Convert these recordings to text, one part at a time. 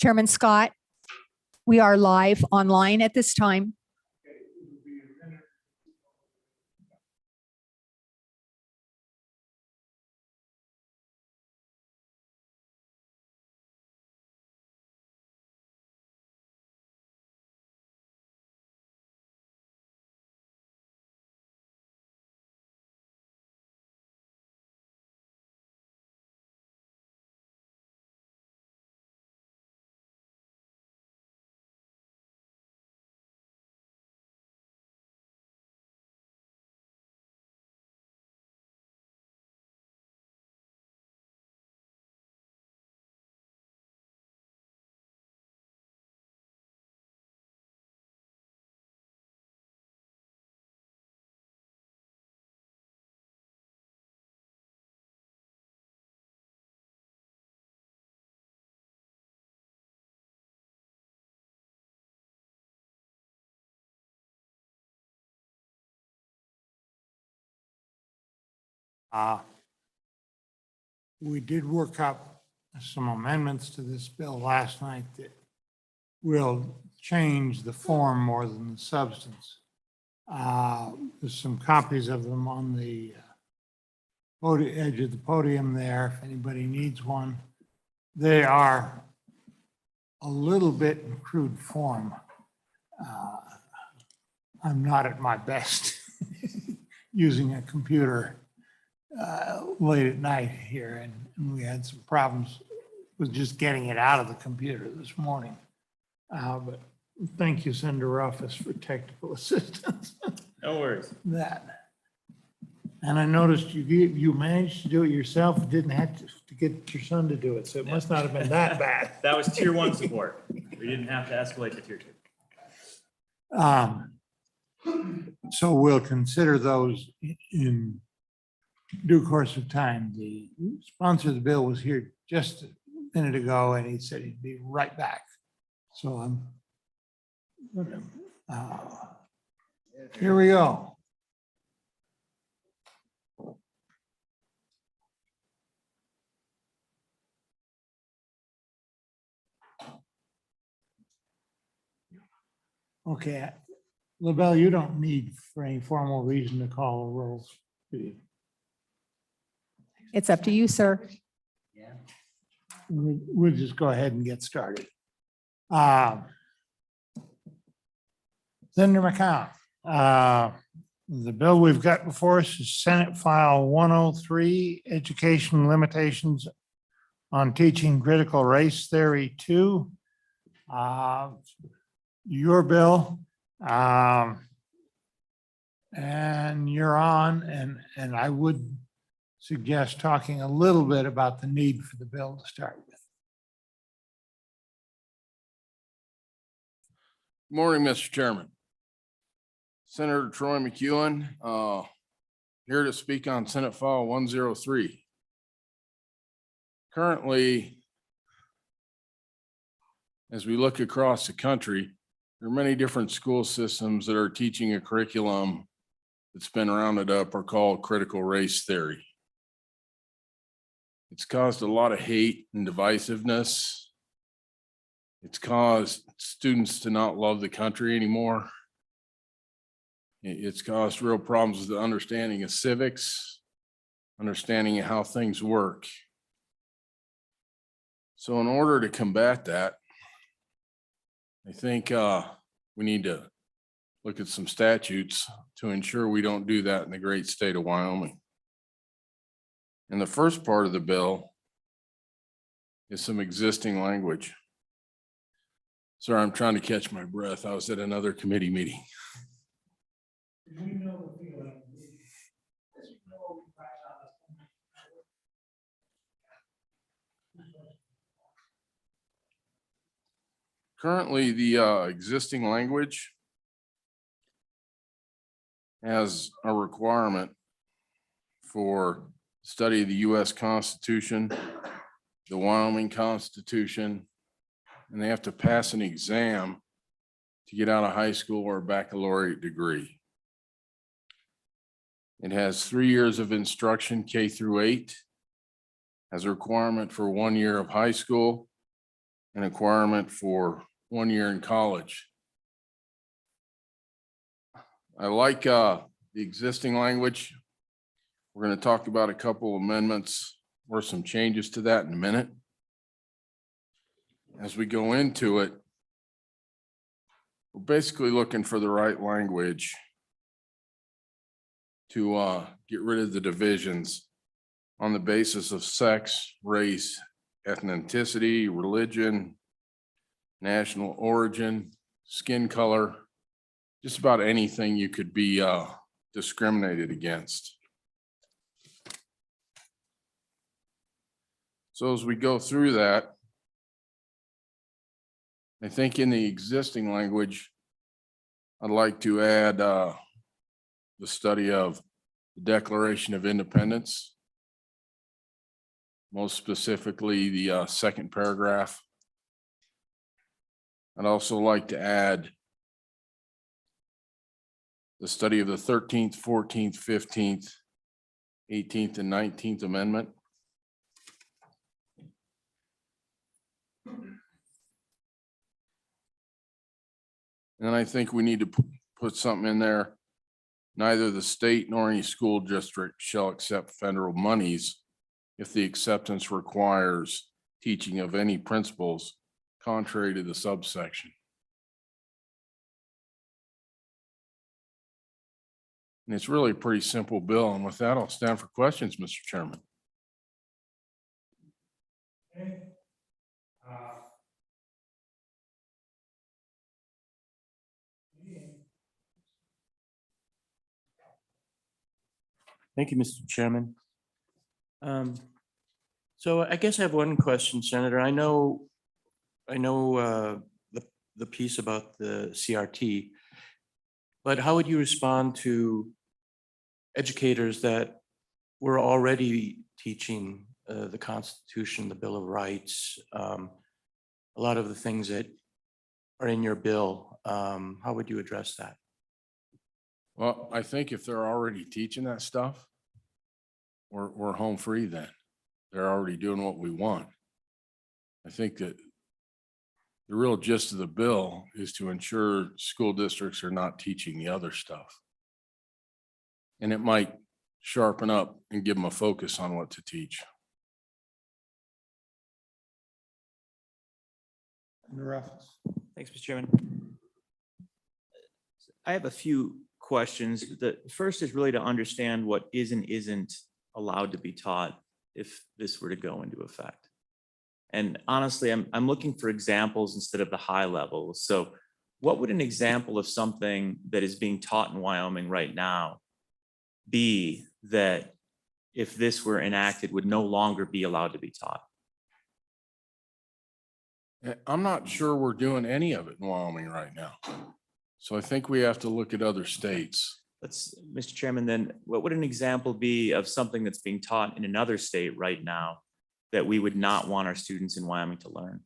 Chairman Scott, we are live online at this time. We did work up some amendments to this bill last night that will change the form more than the substance. There's some copies of them on the edge of the podium there, if anybody needs one. They are a little bit in crude form. I'm not at my best using a computer late at night here, and we had some problems with just getting it out of the computer this morning. But thank you, Senator Office, for technical assistance. No worries. That. And I noticed you managed to do it yourself, didn't have to get your son to do it, so it must not have been that bad. That was tier 1 support. We didn't have to escalate to tier 2. So we'll consider those in due course of time. The sponsor of the bill was here just a minute ago, and he said he'd be right back. So I'm, here we go. Okay, LaBelle, you don't need for any formal reason to call the rolls, do you? It's up to you, sir. We'll just go ahead and get started. Senator McCown, the bill we've got before us is Senate File 103, Education Limitations on Teaching Critical Race Theory 2. Your bill, and you're on, and I would suggest talking a little bit about the need for the bill to start with. Morning, Mr. Chairman. Senator Troy McEwen, here to speak on Senate File 103. Currently, as we look across the country, there are many different school systems that are teaching a curriculum that's been rounded up or called critical race theory. It's caused a lot of hate and divisiveness. It's caused students to not love the country anymore. It's caused real problems with the understanding of civics, understanding of how things work. So in order to combat that, I think we need to look at some statutes to ensure we don't do that in the great state of Wyoming. And the first part of the bill is some existing language. Sorry, I'm trying to catch my breath. I was at another committee meeting. Currently, the existing language has a requirement for study of the U.S. Constitution, the Wyoming Constitution, and they have to pass an exam to get out of high school or a baccalaureate degree. It has 3 years of instruction, K through 8, has a requirement for 1 year of high school, an requirement for 1 year in college. I like the existing language. We're going to talk about a couple amendments or some changes to that in a minute. As we go into it, we're basically looking for the right language to get rid of the divisions on the basis of sex, race, ethnicity, religion, national origin, skin color, just about anything you could be discriminated against. So as we go through that, I think in the existing language, I'd like to add the study of the Declaration of Independence, most specifically the second paragraph. I'd also like to add the study of the 13th, 14th, 15th, 18th, and 19th Amendment. And I think we need to put something in there. Neither the state nor any school district shall accept federal monies if the acceptance requires teaching of any principles contrary to the subsection. And it's really a pretty simple bill. And with that, I'll stand for questions, Mr. Chairman. Thank you, Mr. Chairman. So I guess I have one question, Senator. I know the piece about the CRT, but how would you respond to educators that were already teaching the Constitution, the Bill of Rights, a lot of the things that are in your bill? How would you address that? Well, I think if they're already teaching that stuff, we're home free then. They're already doing what we want. I think that the real gist of the bill is to ensure school districts are not teaching the other stuff. And it might sharpen up and give them a focus on what to teach. Thanks, Mr. Chairman. I have a few questions. The first is really to understand what is and isn't allowed to be taught if this were to go into effect. And honestly, I'm looking for examples instead of the high level. So what would an example of something that is being taught in Wyoming right now be that if this were enacted would no longer be allowed to be taught? I'm not sure we're doing any of it in Wyoming right now. So I think we have to look at other states. Mr. Chairman, then what would an example be of something that's being taught in another state right now that we would not want our students in Wyoming to learn?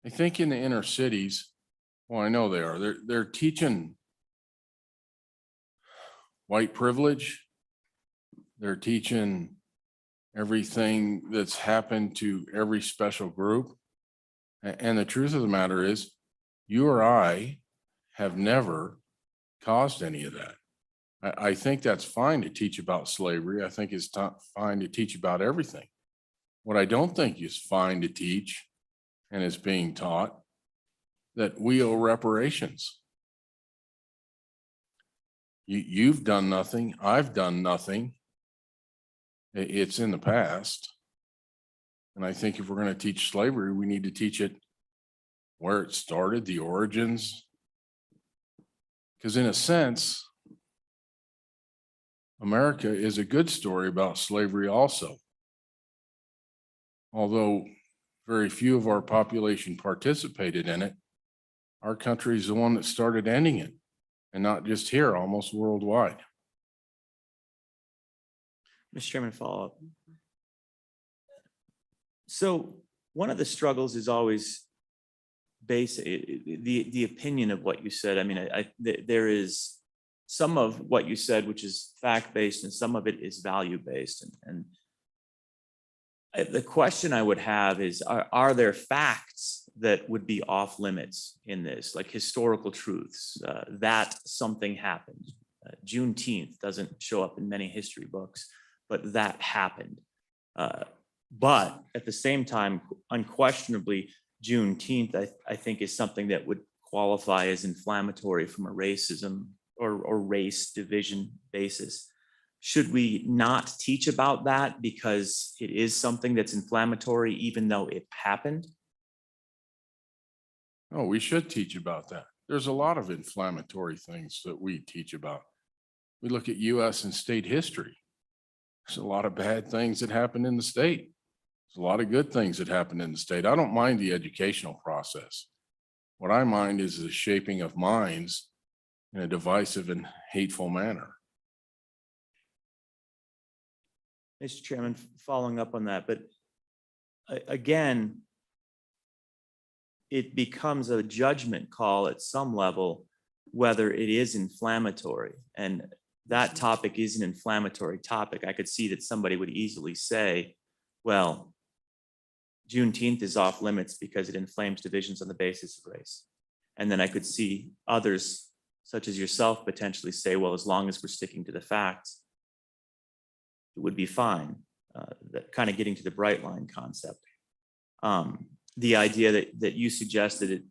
I think in the inner cities, well, I know they are, they're teaching white privilege. They're teaching everything that's happened to every special group. And the truth of the matter is, you or I have never caused any of that. I think that's fine to teach about slavery. I think it's fine to teach about everything. What I don't think is fine to teach, and is being taught, that we owe reparations. You've done nothing. I've done nothing. It's in the past. And I think if we're going to teach slavery, we need to teach it where it started, the origins. Because in a sense, America is a good story about slavery also. Although very few of our population participated in it, our country is the one that started ending it, and not just here, almost worldwide. Mr. Chairman, follow up. So one of the struggles is always the opinion of what you said. I mean, there is some of what you said, which is fact-based, and some of it is value-based. And The question I would have is, are there facts that would be off limits in this, like historical truths, that something happened? Juneteenth doesn't show up in many history books, but that happened. But at the same time, unquestionably, Juneteenth, I think, is something that would qualify as inflammatory from a racism or race division basis. Should we not teach about that because it is something that's inflammatory, even though it happened? Oh, we should teach about that. There's a lot of inflammatory things that we teach about. We look at US and state history. There's a lot of bad things that happen in the state. There's a lot of good things that happen in the state. I don't mind the educational process. What I mind is the shaping of minds in a divisive and hateful manner. Mr. Chairman, following up on that, but again, it becomes a judgment call at some level whether it is inflammatory. And that topic is an inflammatory topic. I could see that somebody would easily say, well, Juneteenth is off limits because it inflames divisions on the basis of race. And then I could see others, such as yourself, potentially say, well, as long as we're sticking to the facts, it would be fine. That kind of getting to the bright line concept. The idea that you suggested it,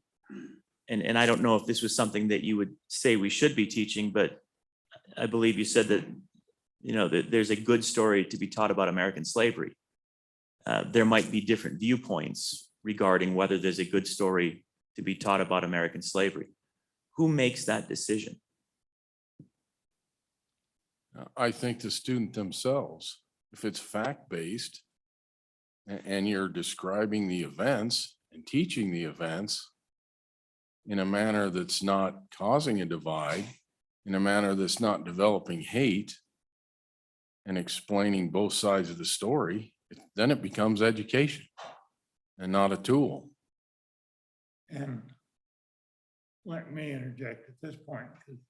and I don't know if this was something that you would say we should be teaching, but I believe you said that, you know, that there's a good story to be taught about American slavery. There might be different viewpoints regarding whether there's a good story to be taught about American slavery. Who makes that decision? I think the student themselves, if it's fact-based and you're describing the events and teaching the events in a manner that's not causing a divide, in a manner that's not developing hate and explaining both sides of the story, then it becomes education and not a tool. And let me interject at this point, because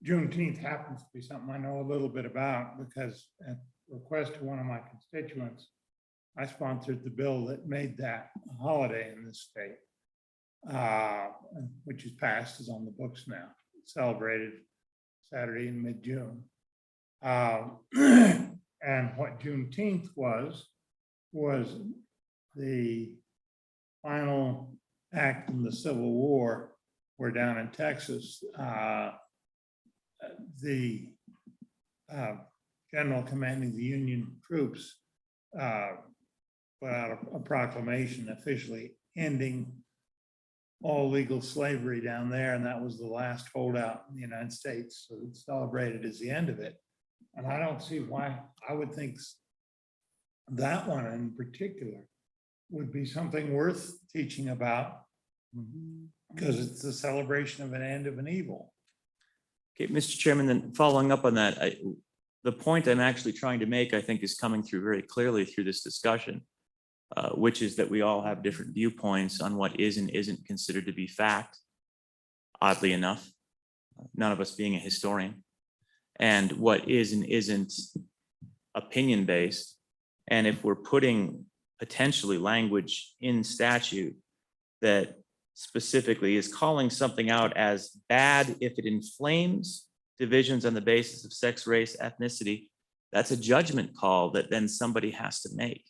Juneteenth happens to be something I know a little bit about, because at request of one of my constituents, I sponsored the bill that made that a holiday in this state, which is passed, is on the books now, celebrated Saturday in mid-June. And what Juneteenth was the final act in the Civil War, where down in Texas, the general commanding the Union troops put out a proclamation officially ending all legal slavery down there, and that was the last holdout in the United States. So it's celebrated as the end of it. And I don't see why. I would think that one in particular would be something worth teaching about, because it's the celebration of an end of an evil. Okay, Mr. Chairman, then following up on that, the point I'm actually trying to make, I think, is coming through very clearly through this discussion, which is that we all have different viewpoints on what is and isn't considered to be fact, oddly enough, none of us being a historian, and what is and isn't opinion-based. And if we're putting potentially language in statute that specifically is calling something out as bad if it inflames divisions on the basis of sex, race, ethnicity, that's a judgment call that then somebody has to make.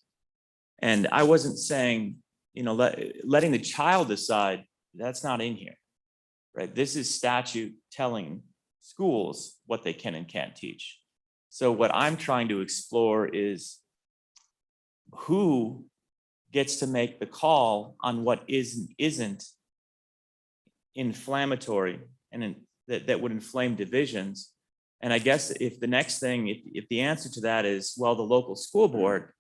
And I wasn't saying, you know, letting the child decide, that's not in here, right? This is statute telling schools what they can and can't teach. So what I'm trying to explore is who gets to make the call on what is and isn't inflammatory and that would inflame divisions. And I guess if the next thing, if the answer to that is, well, the local school board,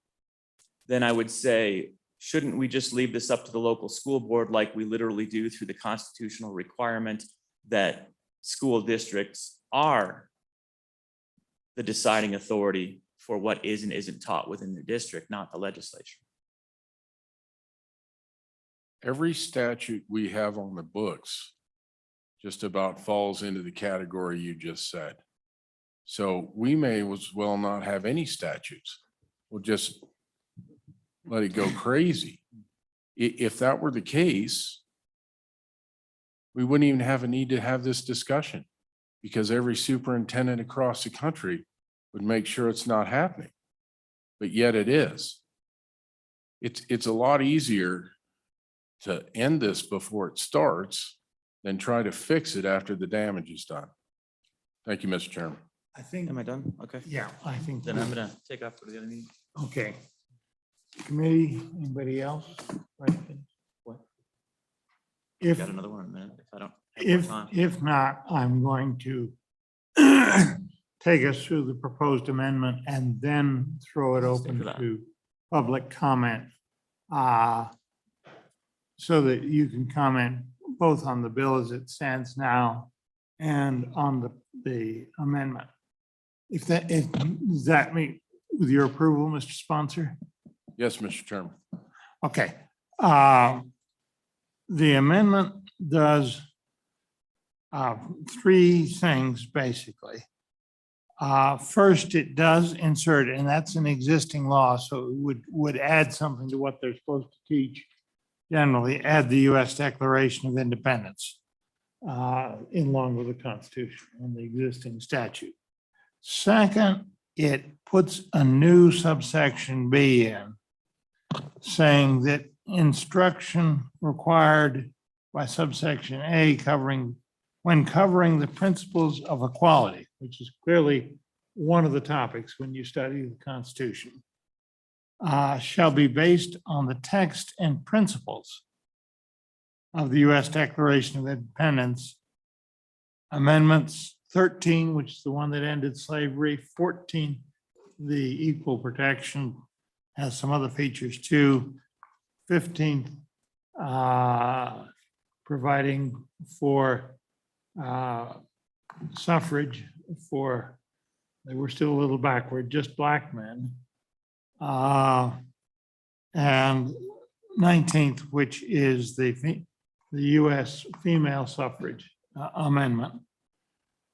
then I would say, shouldn't we just leave this up to the local school board like we literally do through the constitutional requirement that school districts are the deciding authority for what is and isn't taught within their district, not the legislature? Every statute we have on the books just about falls into the category you just said. So we may as well not have any statutes. We'll just let it go crazy. If that were the case, we wouldn't even have a need to have this discussion because every superintendent across the country would make sure it's not happening. But yet it is. It's a lot easier to end this before it starts than try to fix it after the damage is done. Thank you, Mr. Chairman. I think, Am I done? Okay. yeah, I think. Then I'm gonna take off for the other meeting. Okay. Committee, anybody else? What? If, Got another one in a minute if I don't have more if, time. if not, I'm going to take us through the proposed amendment and then throw it Stick open to that. to public comment. So that you can comment both on the bill as it stands now and on the amendment. If does that meet with your approval, Mr. Sponsor? Yes, Mr. Chairman. Okay. The amendment does three things, basically. First, it does insert, and that's an existing law, so it would add something to what they're supposed to teach. Generally, add the U.S. Declaration of Independence in line with the Constitution and the existing statute. Second, it puts a new subsection B in, saying that instruction required by subsection A when covering the principles of equality, which is clearly one of the topics when you study the Constitution, shall be based on the text and principles of the U.S. Declaration of Independence, amendments 13, which is the one that ended slavery, 14, the equal protection, has some other features too, 15, providing for suffrage for, they were still a little backward, just black men. And 19th, which is the U.S. female suffrage amendment.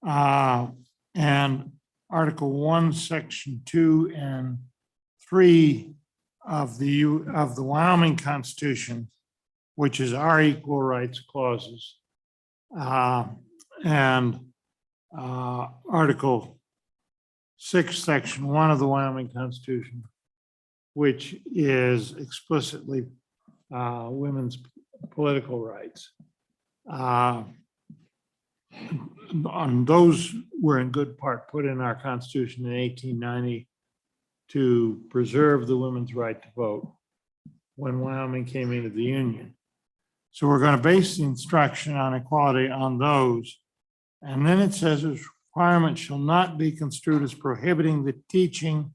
And Article 1, Section 2 and 3 of the Wyoming Constitution, which is our equal rights clauses. And Article 6, Section 1 of the Wyoming Constitution, which is explicitly women's political rights. On those were in good part put in our Constitution in 1890 to preserve the women's right to vote when Wyoming came into the Union. So we're going to base the instruction on equality on those. And then it says this requirement shall not be construed as prohibiting the teaching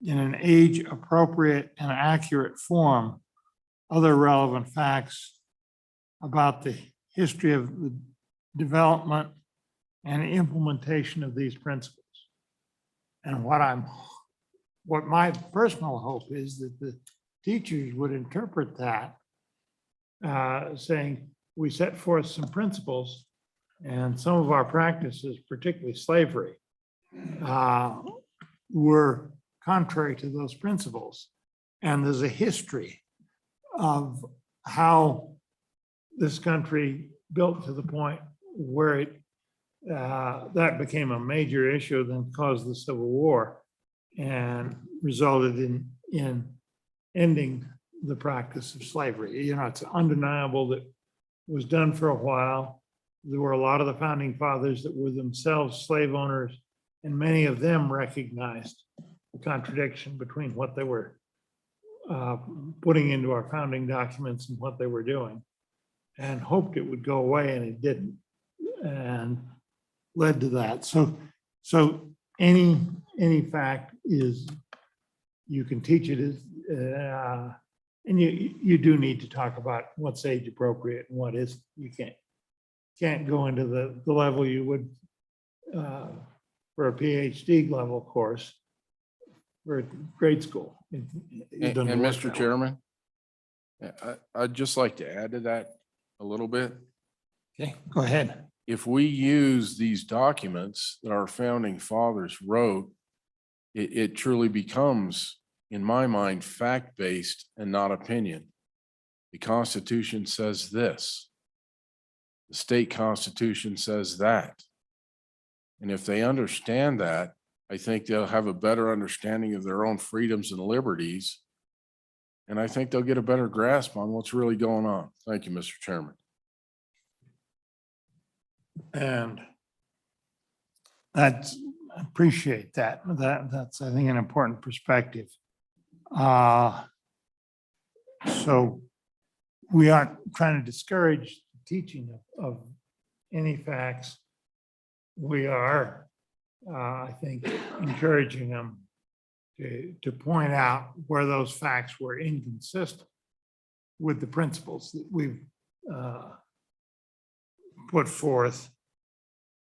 in an age appropriate and accurate form other relevant facts about the history of the development and implementation of these principles. And what my personal hope is that the teachers would interpret that saying we set forth some principles and some of our practices, particularly slavery, were contrary to those principles. And there's a history of how this country built to the point where that became a major issue, then caused the Civil War and resulted in ending the practice of slavery. You know, it's undeniable that it was done for a while. There were a lot of the founding fathers that were themselves slave owners, and many of them recognized the contradiction between what they were putting into our founding documents and what they were doing, and hoped it would go away, and it didn't, and led to that. So any fact is, you can teach it as, and you do need to talk about what's age appropriate and what is. You can't go into the level you would for a PhD level course for grade school. It And doesn't work Mr. that way. Chairman, I'd just like to add to that a little bit. Okay, go ahead. If we use these documents that our founding fathers wrote, it truly becomes in my mind, fact-based and not opinion. The Constitution says this. The state constitution says that. And if they understand that, I think they'll have a better understanding of their own freedoms and liberties. And I think they'll get a better grasp on what's really going on. Thank you, Mr. Chairman. And that's, I appreciate that. That's, I think, an important perspective. So we aren't trying to discourage the teaching of any facts. We are, I think, encouraging them to point out where those facts were inconsistent with the principles that we've put forth.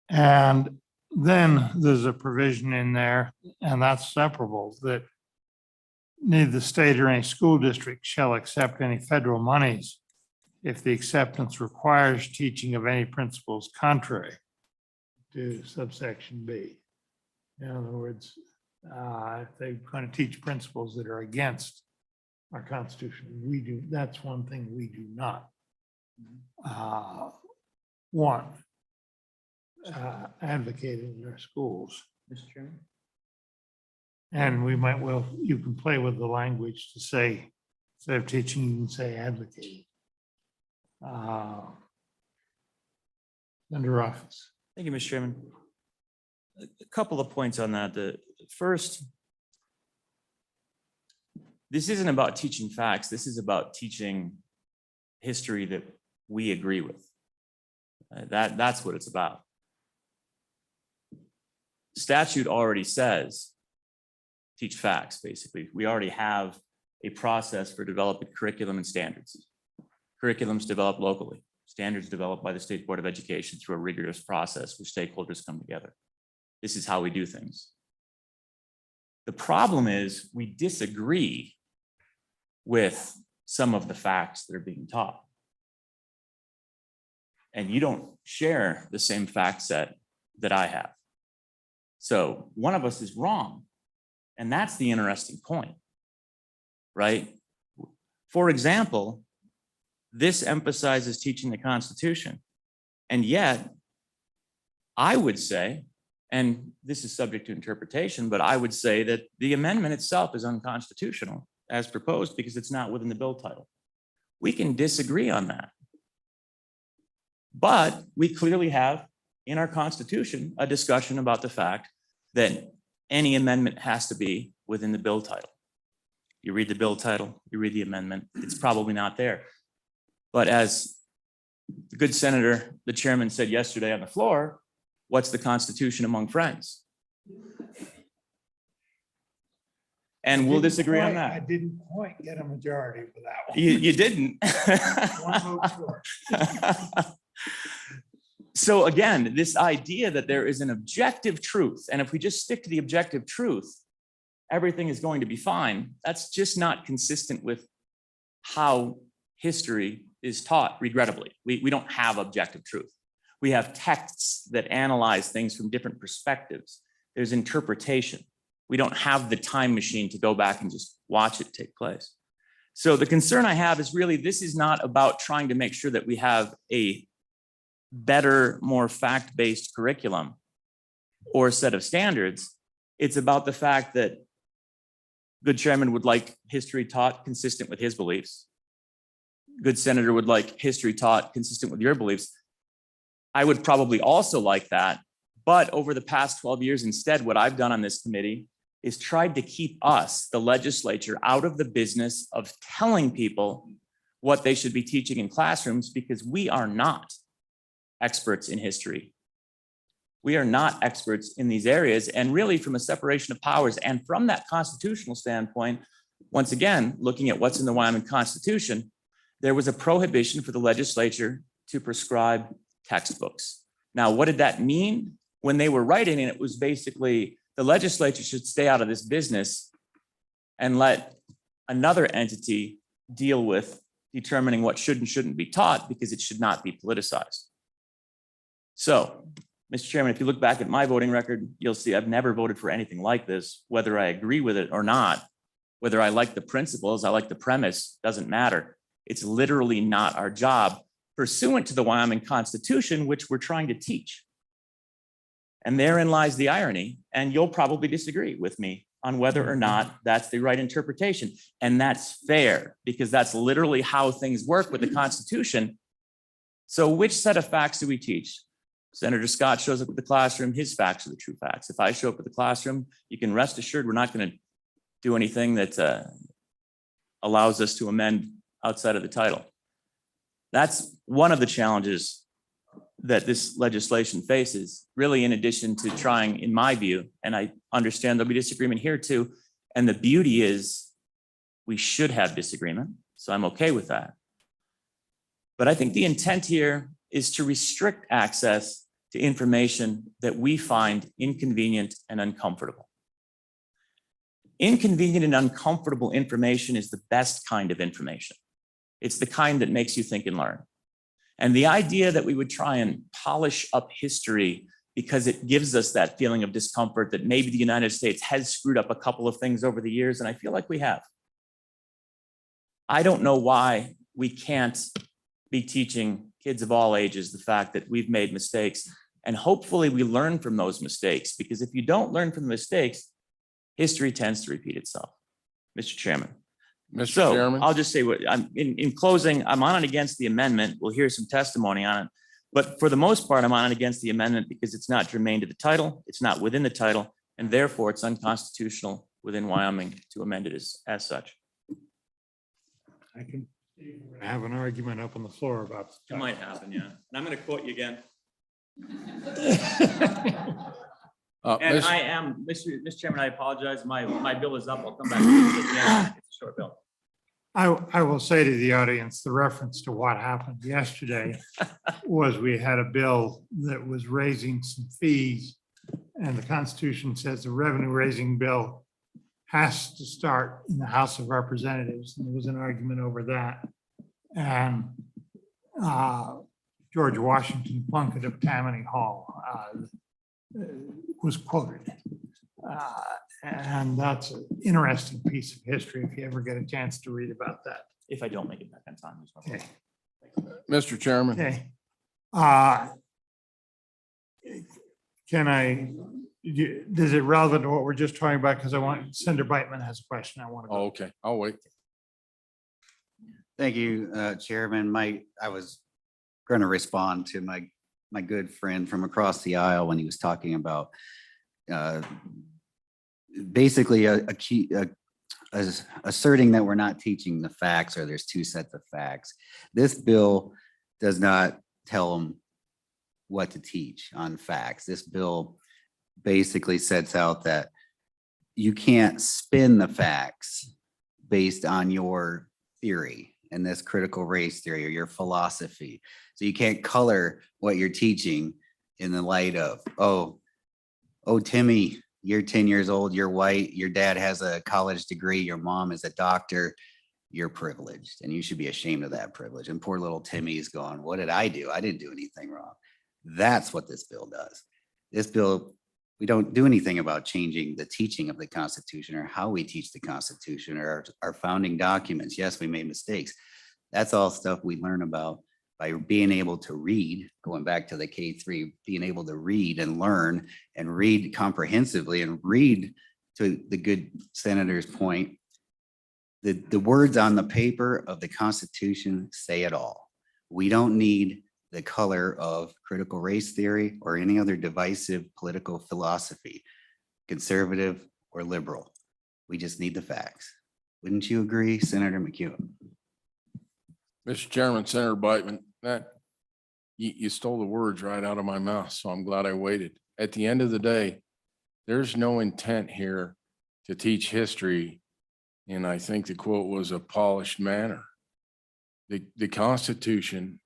And then there's a provision in there, and that's separable, that neither the state or any school district shall accept any federal monies if the acceptance requires teaching of any principles contrary to subsection B. In other words, if they're going to teach principles that are against our Constitution, that's one thing we do not want advocated in our schools. Mr. Chairman? And we might, well, you can play with the language to say, instead of teaching, you can say advocating. Under office. Thank you, Mr. Chairman. A couple of points on that. The first, this isn't about teaching facts. This is about teaching history that we agree with. That's what it's about. Statute already says teach facts, basically. We already have a process for developing curriculum and standards. Curriculums developed locally, standards developed by the State Board of Education through a rigorous process where stakeholders come together. This is how we do things. The problem is we disagree with some of the facts that are being taught. And you don't share the same fact set that I have. So one of us is wrong. And that's the interesting point, right? For example, this emphasizes teaching the Constitution. And yet, I would say, and this is subject to interpretation, but I would say that the amendment itself is unconstitutional as proposed because it's not within the bill title. We can disagree on that. But we clearly have in our Constitution a discussion about the fact that any amendment has to be within the bill title. You read the bill title, you read the amendment, it's probably not there. But as the good senator, the chairman said yesterday on the floor, what's the Constitution among friends? And we'll disagree on I that. didn't quite get a majority for that one. You didn't. One vote short. So again, this idea that there is an objective truth, and if we just stick to the objective truth, everything is going to be fine. That's just not consistent with how history is taught, regrettably. We don't have objective truth. We have texts that analyze things from different perspectives. There's interpretation. We don't have the time machine to go back and just watch it take place. So the concern I have is really, this is not about trying to make sure that we have a better, more fact-based curriculum or a set of standards. It's about the fact that good chairman would like history taught consistent with his beliefs. Good senator would like history taught consistent with your beliefs. I would probably also like that. But over the past 12 years, instead, what I've done on this committee is tried to keep us, the legislature, out of the business of telling people what they should be teaching in classrooms, because we are not experts in history. We are not experts in these areas, and really from a separation of powers and from that constitutional standpoint, once again, looking at what's in the Wyoming Constitution, there was a prohibition for the legislature to prescribe textbooks. Now, what did that mean? When they were writing it, it was basically the legislature should stay out of this business and let another entity deal with determining what should and shouldn't be taught, because it should not be politicized. So, Mr. Chairman, if you look back at my voting record, you'll see I've never voted for anything like this, whether I agree with it or not. Whether I like the principles, I like the premise, doesn't matter. It's literally not our job pursuant to the Wyoming Constitution, which we're trying to teach. And therein lies the irony. And you'll probably disagree with me on whether or not that's the right interpretation. And that's fair, because that's literally how things work with the Constitution. So which set of facts do we teach? Senator Scott shows up at the classroom, his facts are the true facts. If I show up at the classroom, you can rest assured we're not going to do anything that allows us to amend outside of the title. That's one of the challenges that this legislation faces, really, in addition to trying, in my view, and I understand there'll be disagreement here too, and the beauty is we should have disagreement, so I'm okay with that. But I think the intent here is to restrict access to information that we find inconvenient and uncomfortable. Inconvenient and uncomfortable information is the best kind of information. It's the kind that makes you think and learn. And the idea that we would try and polish up history because it gives us that feeling of discomfort that maybe the United States has screwed up a couple of things over the years, and I feel like we have. I don't know why we can't be teaching kids of all ages the fact that we've made mistakes, and hopefully we learn from those mistakes, because if you don't learn from the mistakes, history tends to repeat itself. Mr. Chairman. Mr. So Chairman. I'll just say what I'm in closing, I'm on and against the amendment. We'll hear some testimony on it. But for the most part, I'm on and against the amendment because it's not germane to the title. It's not within the title, and therefore it's unconstitutional within Wyoming to amend it as such. I can have an argument up on the floor about. It might happen, yeah. And I'm going to quote you again. And Mr. I am, Mr. Chairman, I apologize. My bill is up. I'll come back to it at the end. It's a short bill. I will say to the audience, the reference to what happened yesterday was we had a bill that was raising some fees, and the Constitution says the revenue raising bill has to start in the House of Representatives. And there was an argument over that. And George Washington Plunkett of Tammany Hall was quoted. And that's an interesting piece of history if you ever get a chance to read about that. If I don't make it back on time. Okay. Mr. Chairman. Okay. Can I, is it relevant to what we're just talking about? Because I want, Senator Beitman has a question. I want to Oh, go. okay, I'll wait. Thank you, Chairman. I was going to respond to my good friend from across the aisle when he was talking about basically asserting that we're not teaching the facts, or there's two sets of facts. This bill does not tell them what to teach on facts. This bill basically sets out that you can't spin the facts based on your theory, and this critical race theory or your philosophy. So you can't color what you're teaching in the light of, oh, Timmy, you're 10 years old, you're white, your dad has a college degree, your mom is a doctor, you're privileged, and you should be ashamed of that privilege. And poor little Timmy is going, what did I do? I didn't do anything wrong. That's what this bill does. This bill, we don't do anything about changing the teaching of the Constitution or how we teach the Constitution or our founding documents. Yes, we made mistakes. That's all stuff we learn about by being able to read, going back to the K-3, being able to read and learn and read comprehensively and read, to the good senator's point, the words on the paper of the Constitution say it all. We don't need the color of critical race theory or any other divisive political philosophy, conservative or liberal. We just need the facts. Wouldn't you agree, Senator McEwen? Mr. Chairman, Senator Beitman, that you stole the words right out of my mouth, so I'm glad I waited. At the end of the day, there's no intent here to teach history, and I think the quote was a polished manner. The Constitution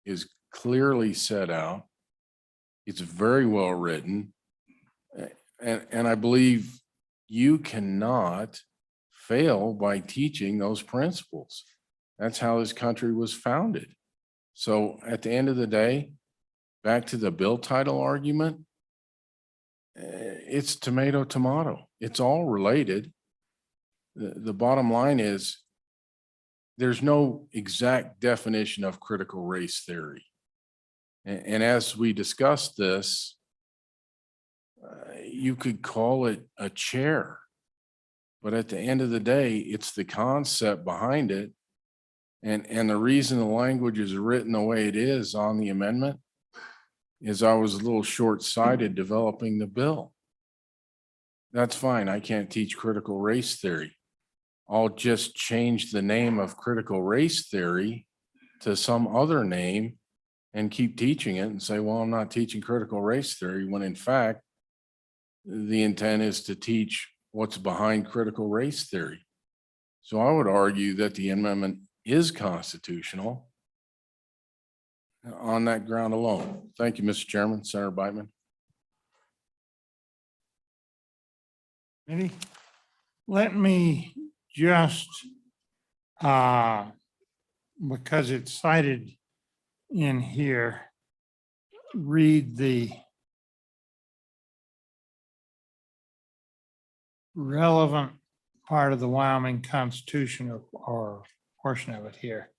is clearly set out. It's very well written. And I believe you cannot fail by teaching those principles. That's how this country was founded. So at the end of the day, back to the bill title argument, it's tomato, tomato. It's all related. The bottom line is there's no exact definition of critical race theory. And as we discussed this, you could call it a chair. But at the end of the day, it's the concept behind it. And the reason the language is written the way it is on the amendment is I was a little short-sighted developing the bill. That's fine. I can't teach critical race theory. I'll just change the name of critical race theory to some other name and keep teaching it and say, well, I'm not teaching critical race theory, when in fact, the intent is to teach what's behind critical race theory. So I would argue that the amendment is constitutional on that ground alone. Thank you, Mr. Chairman. Senator Beitman. Ready? Let me just, because it's cited in here, read the relevant part of the Wyoming Constitution or portion of it here.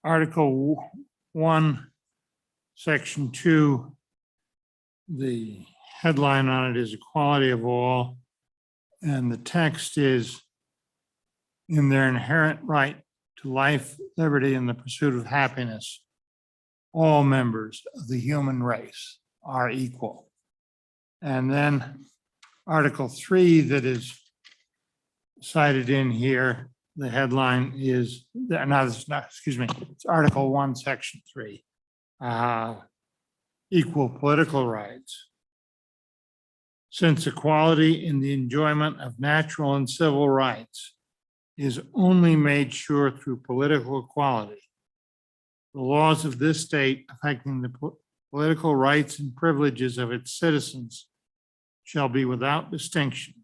Article 1, Section 2, the headline on it is equality of all, and the text is, in their inherent right to life, liberty, and the pursuit of happiness, all members of the human race are equal. And then Article 3 that is cited in here, the headline is, no, it's not, excuse me, it's Article 1, Section 3. Equal political rights. Since equality in the enjoyment of natural and civil rights is only made sure through political equality, the laws of this state affecting the political rights and privileges of its citizens shall be without distinction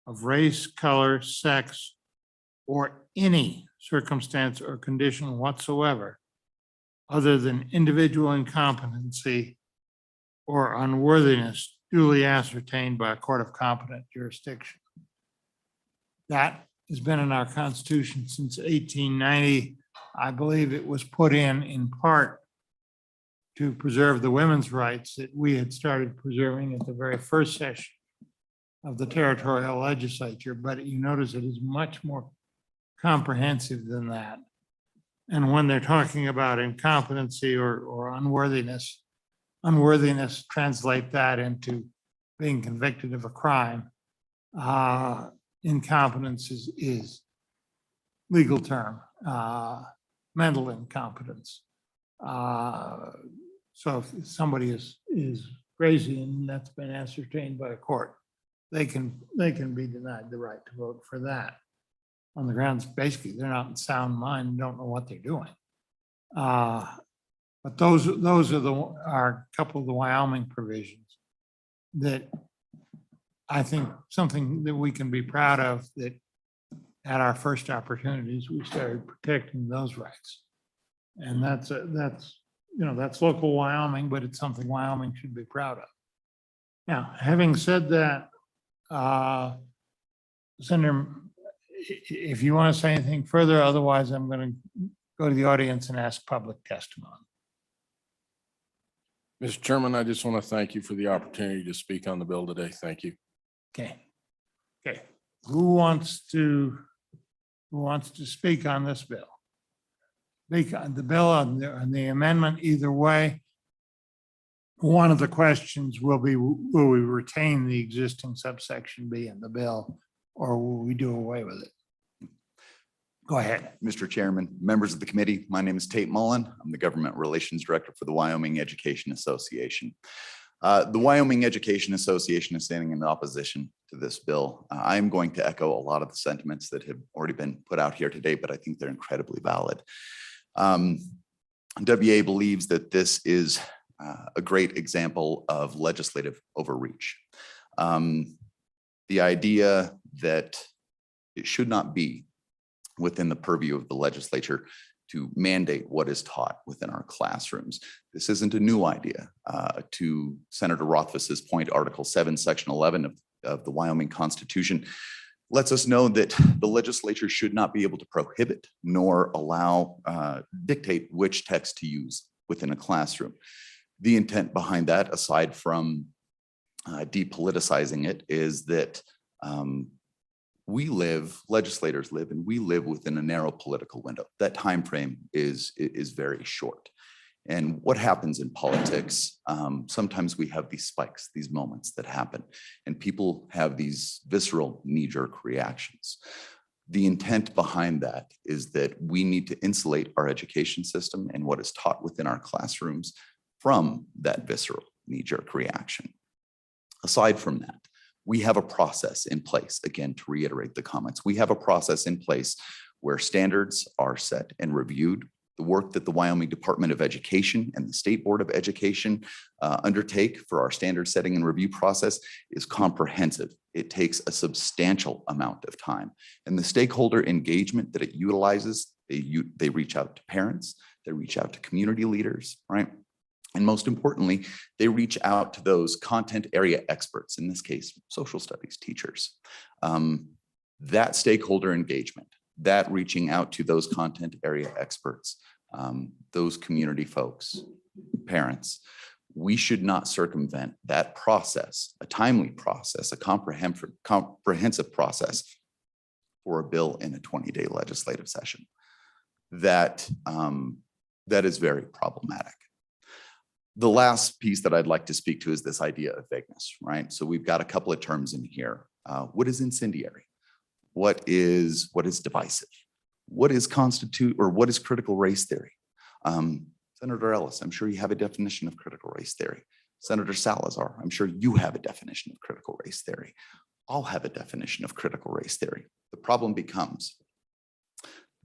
of race, color, sex, or any circumstance or condition whatsoever other than individual incompetency or unworthiness duly ascertained by a court of competent jurisdiction. That has been in our Constitution since 1890. I believe it was put in part to preserve the women's rights that we had started preserving at the very first session of the territorial legislature, but you notice it is much more comprehensive than that. And when they're talking about incompetency or unworthiness, translate that into being convicted of a crime. Incompetence is legal term, mental incompetence. So if somebody is crazy and that's been ascertained by a court, they can be denied the right to vote for that on the grounds, basically, they're not in sound mind and don't know what they're doing. But those are a couple of the Wyoming provisions that I think something that we can be proud of, that at our first opportunities, we started protecting those rights. And that's local Wyoming, but it's something Wyoming should be proud of. Now, having said that, Senator, if you want to say anything further, otherwise I'm going to go to the audience and ask public testimony. Mr. Chairman, I just want to thank you for the opportunity to speak on the bill today. Thank you. Okay. Who wants to speak on this bill? Speak on the bill, on the amendment, either way. One of the questions will be, will we retain the existing subsection B in the bill, or will we do away with it? Go ahead. Mr. Chairman, members of the committee, my name is Tate Mullen. I'm the Government Relations Director for the Wyoming Education Association. The Wyoming Education Association is standing in opposition to this bill. I'm going to echo a lot of the sentiments that have already been put out here today, but I think they're incredibly valid. WA believes that this is a great example of legislative overreach. The idea that it should not be within the purview of the legislature to mandate what is taught within our classrooms. This isn't a new idea. To Senator Rothfuss's point, Article 7, Section 11 of the Wyoming Constitution lets us know that the legislature should not be able to prohibit nor allow, dictate which text to use within a classroom. The intent behind that, aside from depoliticizing it, is that legislators live, and we live within a narrow political window. That time frame is very short. And what happens in politics, sometimes we have these spikes, these moments that happen, and people have these visceral knee-jerk reactions. The intent behind that is that we need to insulate our education system and what is taught within our classrooms from that visceral knee-jerk reaction. Aside from that, we have a process in place, again, to reiterate the comments, we have a process in place where standards are set and reviewed. The work that the Wyoming Department of Education and the State Board of Education undertake for our standard setting and review process is comprehensive. It takes a substantial amount of time. And the stakeholder engagement that it utilizes, they reach out to parents, they reach out to community leaders, right? And most importantly, they reach out to those content area experts, in this case, social studies teachers. That stakeholder engagement, that reaching out to those content area experts, those community folks, parents, we should not circumvent that process, a timely process, a comprehensive process for a bill in a 20-day legislative session. That is very problematic. The last piece that I'd like to speak to is this idea of vagueness, right? So we've got a couple of terms in here. What is incendiary? What is divisive? What is critical race theory? Senator Ellis, I'm sure you have a definition of critical race theory. Senator Salazar, I'm sure you have a definition of critical race theory. I'll have a definition of critical race theory. The problem becomes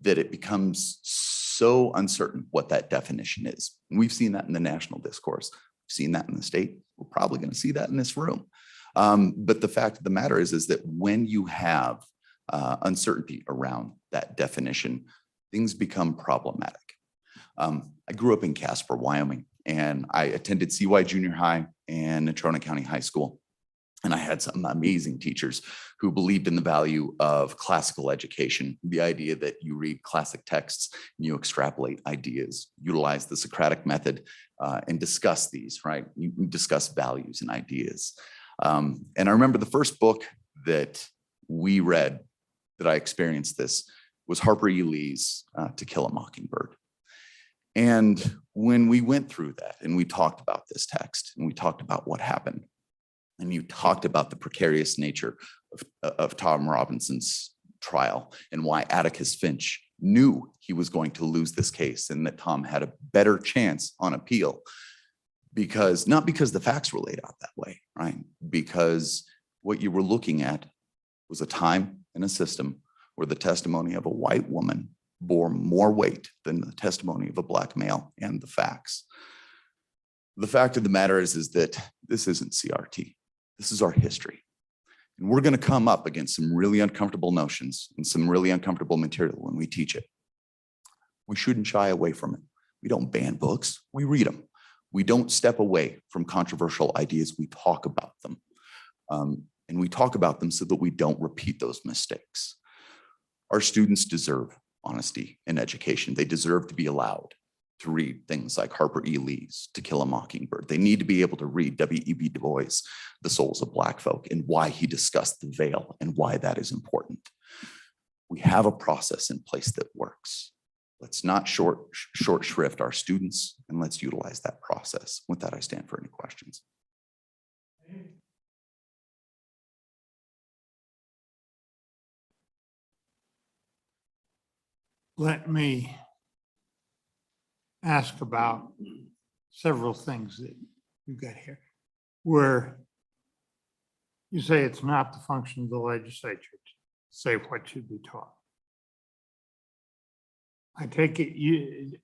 that it becomes so uncertain what that definition is. And we've seen that in the national discourse. We've seen that in the state. We're probably going to see that in this room. But the fact of the matter is that when you have uncertainty around that definition, things become problematic. I grew up in Casper, Wyoming, and I attended CY Junior High and Natrona County High School. And I had some amazing teachers who believed in the value of classical education, the idea that you read classic texts and you extrapolate ideas, utilize the Socratic method and discuss these, right? You discuss values and ideas. And I remember the first book that we read that I experienced this was Harper E. Lee's To Kill a Mockingbird. And when we went through that and we talked about this text and we talked about what happened, and you talked about the precarious nature of Tom Robinson's trial and why Atticus Finch knew he was going to lose this case and that Tom had a better chance on appeal, not because the facts were laid out that way, right? Because what you were looking at was a time and a system where the testimony of a white woman bore more weight than the testimony of a Black male and the facts. The fact of the matter is that this isn't CRT. This is our history. And we're going to come up against some really uncomfortable notions and some really uncomfortable material when we teach it. We shouldn't shy away from it. We don't ban books, we read them. We don't step away from controversial ideas, we talk about them. And we talk about them so that we don't repeat those mistakes. Our students deserve honesty in education. They deserve to be allowed to read things like Harper E. Lee's To Kill a Mockingbird. They need to be able to read W.E.B. Du Bois' The Souls of Black Folk and why he discussed the veil and why that is important. We have a process in place that works. Let's not short shrift our students, and let's utilize that process. With that, I stand for any questions. Let me ask about several things that you got here, where you say it's not the function of the legislature to say what should be taught. I take it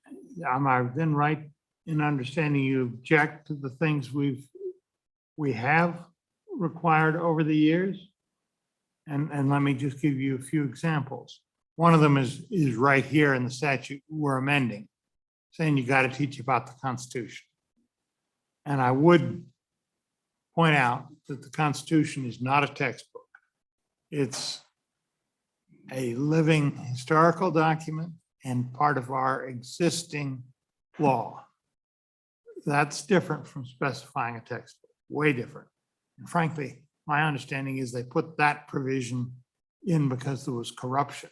am I then right in understanding you object to the things we have required over the years? And let me just give you a few examples. One of them is right here in the statute we're amending, saying you got to teach about the Constitution. And I would point out that the Constitution is not a textbook. It's a living historical document and part of our existing law. That's different from specifying a textbook, way different. And frankly, my understanding is they put that provision in because there was corruption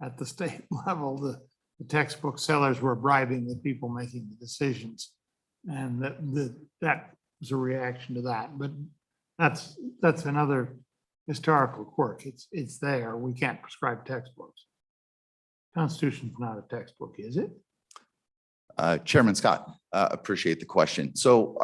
at the state level. The textbook sellers were bribing the people making the decisions. And that was a reaction to that. But that's another historical quirk. It's there. We can't prescribe textbooks. Constitution's not a textbook, is it? Chairman Scott, appreciate the question. So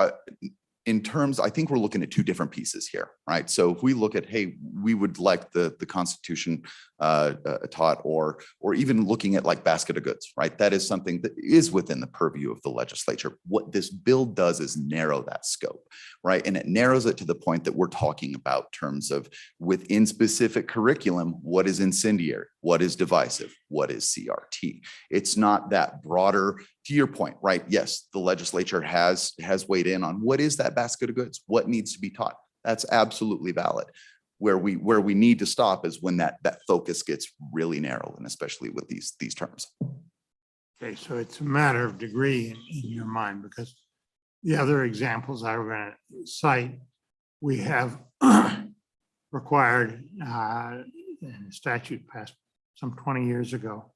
in terms, I think we're looking at two different pieces here, right? So if we look at, hey, we would like the Constitution taught, or even looking at like basket of goods, right? That is something that is within the purview of the legislature. What this bill does is narrow that scope, right? And it narrows it to the point that we're talking about terms of within specific curriculum, what is incendiary, what is divisive, what is CRT. It's not that broader. To your point, right? Yes, the legislature has weighed in on what is that basket of goods, what needs to be taught. That's absolutely valid. Where we need to stop is when that focus gets really narrow, and especially with these terms. Okay, so it's a matter of degree in your mind, because the other examples I were going to cite, we have required in a statute passed some 20 years ago,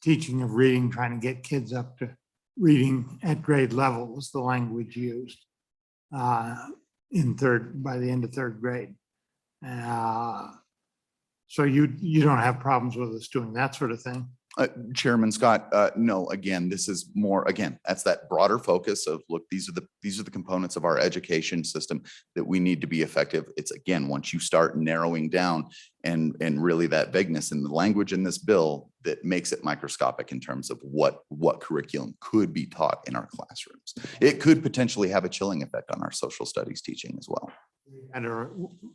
teaching of reading, trying to get kids up to reading at grade level was the language used by the end of third grade. So you don't have problems with us doing that sort of thing? Chairman Scott, no, again, this is more, again, that's that broader focus of, look, these are the components of our education system that we need to be effective. It's, again, once you start narrowing down and really that vagueness in the language in this bill that makes it microscopic in terms of what curriculum could be taught in our classrooms. It could potentially have a chilling effect on our social studies teaching as well. And a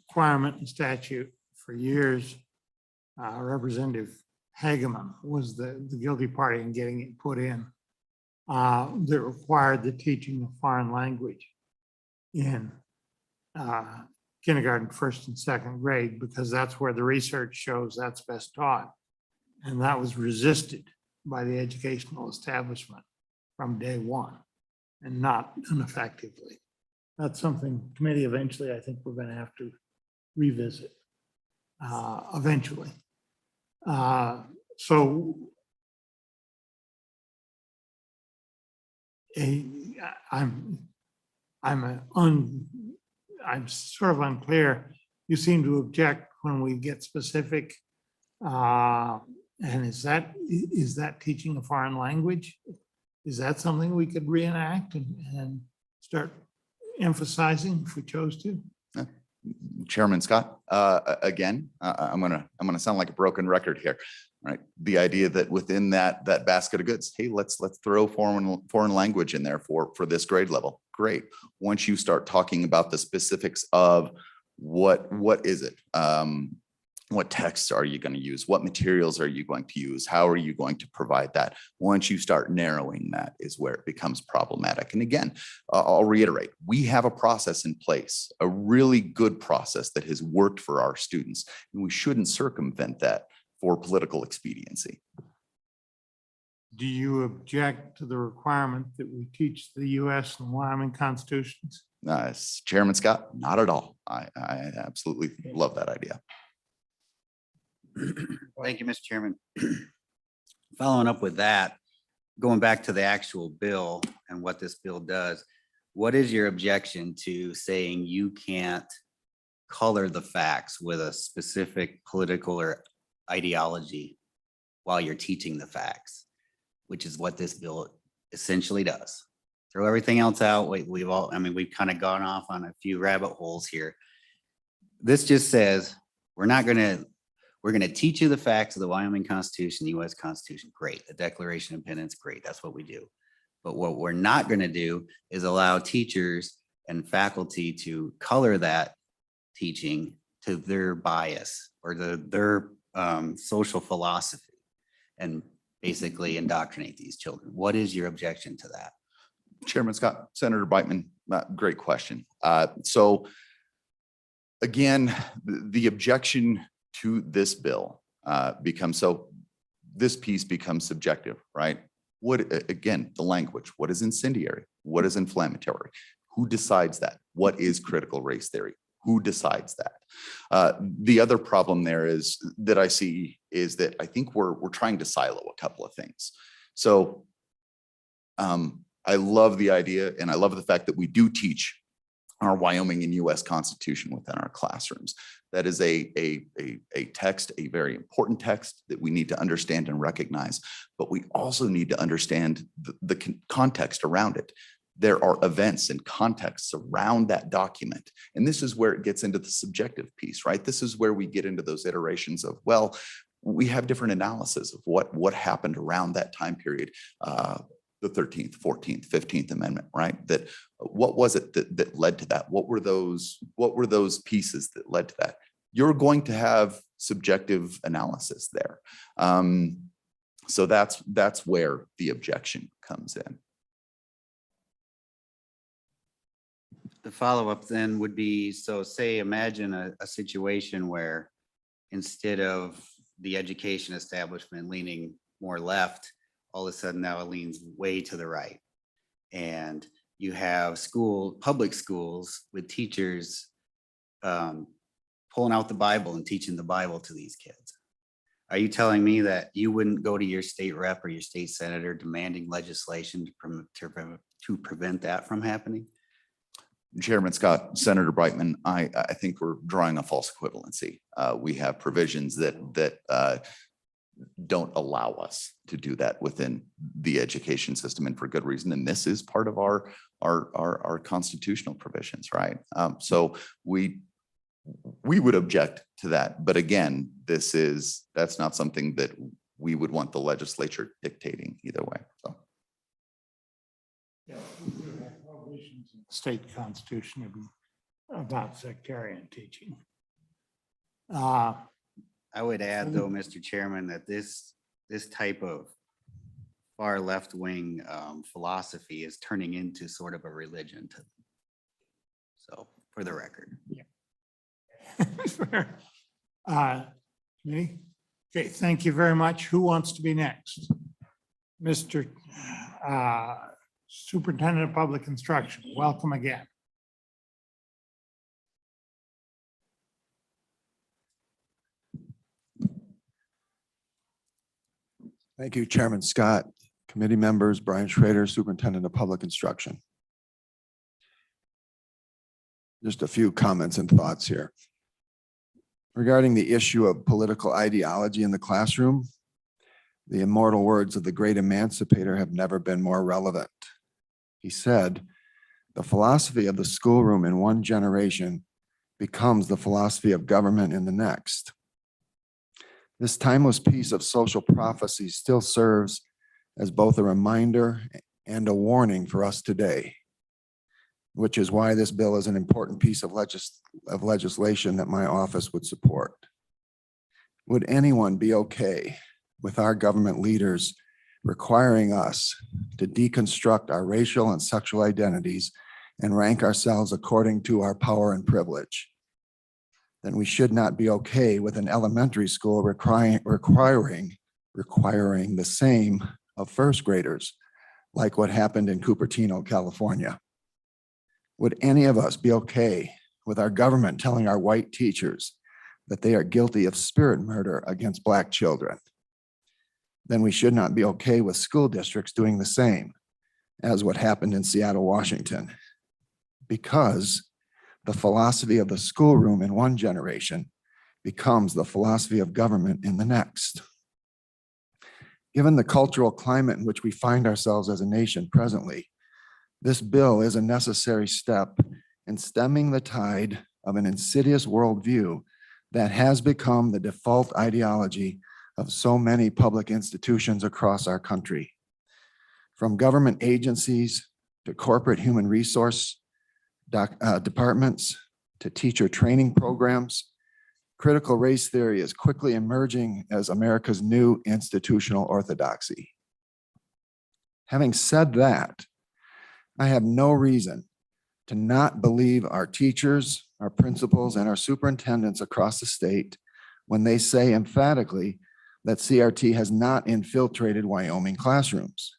requirement in statute for years, Representative Hageman was the guilty party in getting it put in, that required the teaching of foreign language in kindergarten, first and second grade, because that's where the research shows that's best taught. And that was resisted by the educational establishment from day one, and not ineffectively. That's something committee eventually, I think we're going to have to revisit eventually. So I'm sort of unclear. You seem to object when we get specific. And is that teaching a foreign language? Is that something we could reenact and start emphasizing if we chose to? Chairman Scott, again, I'm gonna sound like a broken record here, right? The idea that within that basket of goods, hey, let's throw foreign language in there for this grade level. Great. Once you start talking about the specifics of what is it? What texts are you going to use? What materials are you going to use? How are you going to provide that? Once you start narrowing that is where it becomes problematic. And again, I'll reiterate, we have a process in place, a really good process that has worked for our students, and we shouldn't circumvent that for political expediency. Do you object to the requirement that we teach the US and Wyoming constitutions? Chairman Scott, not at all. I absolutely love that idea. Thank you, Mr. Chairman. Following up with that, going back to the actual bill and what this bill does, what is your objection to saying you can't color the facts with a specific political or ideology while you're teaching the facts, which is what this bill essentially does? Throw everything else out. We've kind of gone off on a few rabbit holes here. This just says, we're going to teach you the facts of the Wyoming Constitution, the US Constitution. Great. The Declaration of Independence. Great. That's what we do. But what we're not going to do is allow teachers and faculty to color that teaching to their bias or their social philosophy and basically indoctrinate these children. What is your objection to that? Chairman Scott, Senator Brightman, great question. So again, the objection to this bill becomes, so this piece becomes subjective, right? What, again, the language, what is incendiary? What is inflammatory? Who decides that? What is critical race theory? Who decides that? The other problem there is that I see is that I think we're trying to silo a couple of things. So I love the idea and I love the fact that we do teach our Wyoming and US Constitution within our classrooms. That is a text, a very important text that we need to understand and recognize, but we also need to understand the context around it. There are events and contexts around that document. And this is where it gets into the subjective piece, right? This is where we get into those iterations of, well, we have different analysis of what happened around that time period, the 13th, 14th, 15th Amendment, right? That what was it that led to that? What were those pieces that led to that? You're going to have subjective analysis there. So that's where the objection comes in. The follow-up then would be, so say, imagine a situation where instead of the education establishment leaning more left, all of a sudden now it leans way to the right. And you have public schools with teachers pulling out the Bible and teaching the Bible to these kids. Are you telling me that you wouldn't go to your state rep or your state senator demanding legislation to prevent that from happening? Chairman Scott, Senator Brightman, I think we're drawing a false equivalency. We have provisions that don't allow us to do that within the education system, and for good reason. And this is part of our constitutional provisions, right? So we would object to that. But again, that's not something that we would want the legislature dictating either way. So. Yeah, we do have provisions in the state constitution about sectarian teaching. I would add though, Mr. Chairman, that this type of far left-wing philosophy is turning into sort of a religion to them. So for the record. Me? Okay, thank you very much. Who wants to be next? Mr. Superintendent of Public Instruction, welcome again. Thank you, Chairman Scott, committee members, Brian Schrader, Superintendent of Public Instruction. Just a few comments and thoughts here. Regarding the issue of political ideology in the classroom, the immortal words of the great emancipator have never been more relevant. He said, "The philosophy of the schoolroom in one generation becomes the philosophy of government in the next." This timeless piece of social prophecy still serves as both a reminder and a warning for us today, which is why this bill is an important piece of legislation that my office would support. Would anyone be okay with our government leaders requiring us to deconstruct our racial and sexual identities and rank ourselves according to our power and privilege? Then we should not be okay with an elementary school requiring the same of first graders, like what happened in Cupertino, California. Would any of us be okay with our government telling our white teachers that they are guilty of spirit murder against Black children? Then we should not be okay with school districts doing the same as what happened in Seattle, Washington, because the philosophy of the schoolroom in one generation becomes the philosophy of government in the next. Given the cultural climate in which we find ourselves as a nation presently, this bill is a necessary step in stemming the tide of an insidious worldview that has become the default ideology of so many public institutions across our country. From government agencies to corporate human resource departments to teacher training programs critical race theory is quickly emerging as America's new institutional orthodoxy. Having said that, I have no reason to not believe our teachers, our principals, and our superintendents across the state when they say emphatically that CRT has not infiltrated Wyoming classrooms.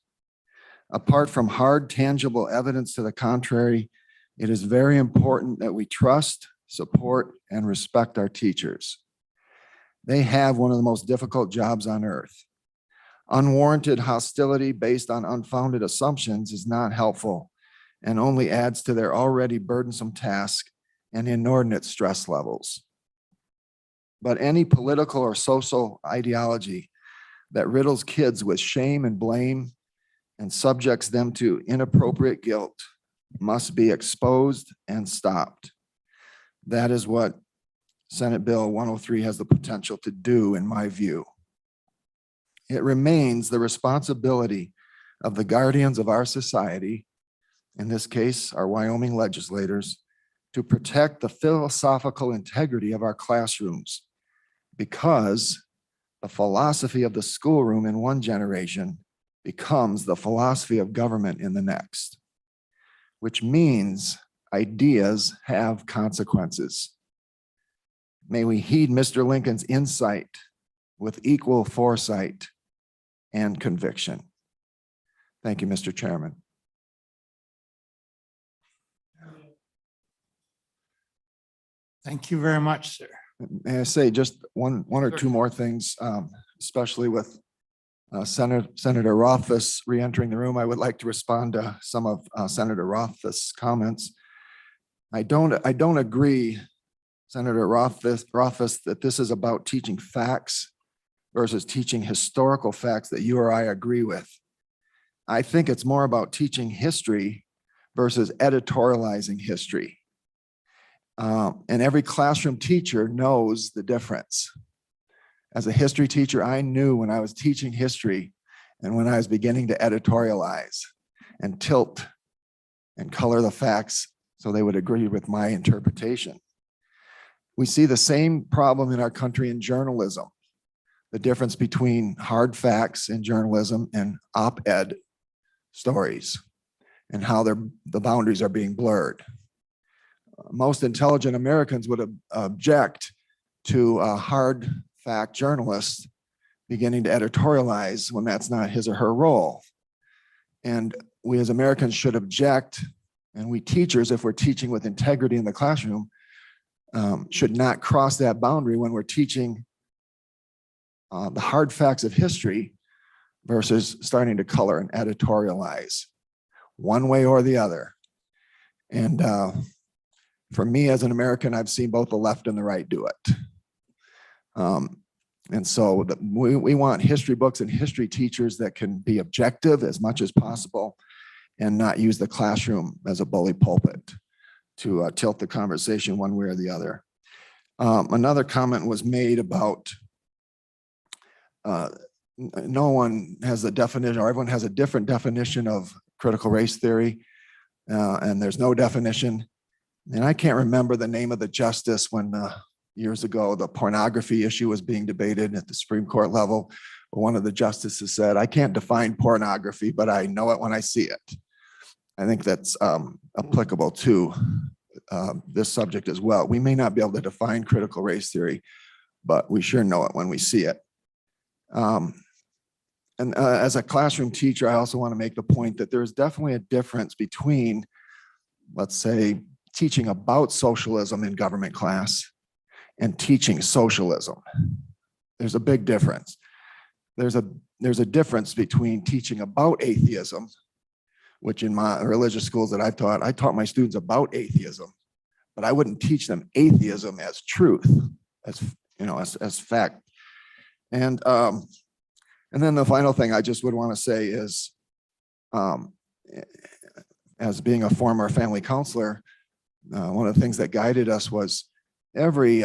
Apart from hard, tangible evidence to the contrary, it is very important that we trust, support, and respect our teachers. They have one of the most difficult jobs on earth. Unwarranted hostility based on unfounded assumptions is not helpful and only adds to their already burdensome task and inordinate stress levels. But any political or social ideology that riddles kids with shame and blame and subjects them to inappropriate guilt must be exposed and stopped. That is what Senate Bill 103 has the potential to do, in my view. It remains the responsibility of the guardians of our society, in this case, our Wyoming legislators, to protect the philosophical integrity of our classrooms, because the philosophy of the schoolroom in one generation becomes the philosophy of government in the next, which means ideas have consequences. May we heed Mr. Lincoln's insight with equal foresight and conviction. Thank you, Mr. Chairman. Thank you very much, sir. May I say just one or two more things, especially with Senator Rothfuss re-entering the room. I would like to respond to some of Senator Rothfuss' comments. I don't agree, Senator Rothfuss, that this is about teaching facts versus teaching historical facts that you or I agree with. I think it's more about teaching history versus editorializing history. And every classroom teacher knows the difference. As a history teacher, I knew when I was teaching history and when I was beginning to editorialize and tilt and color the facts so they would agree with my interpretation. We see the same problem in our country in journalism. The difference between hard facts in journalism and op-ed stories and how the boundaries are being blurred. Most intelligent Americans would object to a hard fact journalist beginning to editorialize when that's not his or her role. And we as Americans should object, and we teachers, if we're teaching with integrity in the classroom, should not cross that boundary when we're teaching the hard facts of history versus starting to color and editorialize one way or the other. And for me as an American, I've seen both the left and the right do it. And so we want history books and history teachers that can be objective as much as possible and not use the classroom as a bully pulpit to tilt the conversation one way or the other. Another comment was made about no one has a definition, or everyone has a different definition of critical race theory, and there's no definition. And I can't remember the name of the justice when years ago the pornography issue was being debated at the Supreme Court level. One of the justices said, "I can't define pornography, but I know it when I see it." I think that's applicable to this subject as well. We may not be able to define critical race theory, but we sure know it when we see it. And as a classroom teacher, I also want to make the point that there's definitely a difference between, let's say, teaching about socialism in government class and teaching socialism. There's a big difference. There's a difference between teaching about atheism, which in my religious schools that I taught my students about atheism, but I wouldn't teach them atheism as truth, as fact. And then the final thing I just would want to say is, as being a former family counselor, one of the things that guided us was every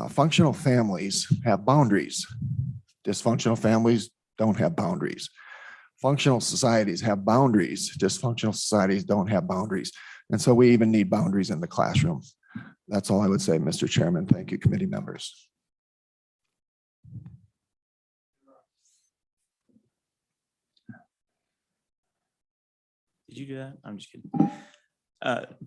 functional families have boundaries. Dysfunctional families don't have boundaries. Functional societies have boundaries. Dysfunctional societies don't have boundaries. And so we even need boundaries in the classroom. That's all I would say, Mr. Chairman. Thank you, committee members. Did you do that? I'm just kidding.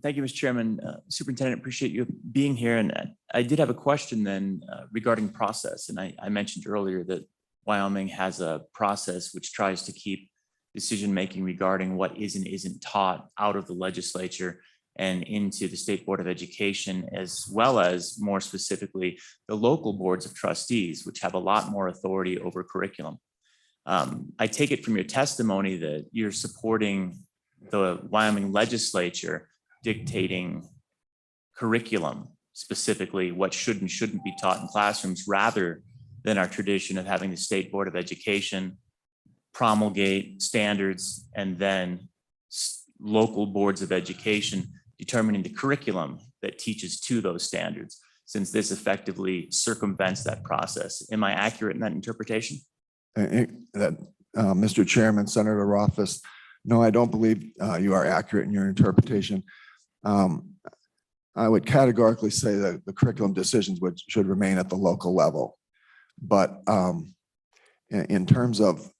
Thank you, Mr. Chairman. Superintendent, appreciate you being here. And I did have a question then regarding process. And I mentioned earlier that Wyoming has a process which tries to keep decision-making regarding what is and isn't taught out of the legislature and into the State Board of Education, as well as more specifically, the local boards of trustees, which have a lot more authority over curriculum. I take it from your testimony that you're supporting the Wyoming legislature dictating curriculum, specifically what should and shouldn't be taught in classrooms, rather than our tradition of having the State Board of Education promulgate standards and then local boards of education determining the curriculum that teaches to those standards, since this effectively circumvents that process. Am I accurate in that interpretation? Mr. Chairman, Senator Rothfuss, no, I don't believe you are accurate in your interpretation. I would categorically say that the curriculum decisions should remain at the local level. But in terms of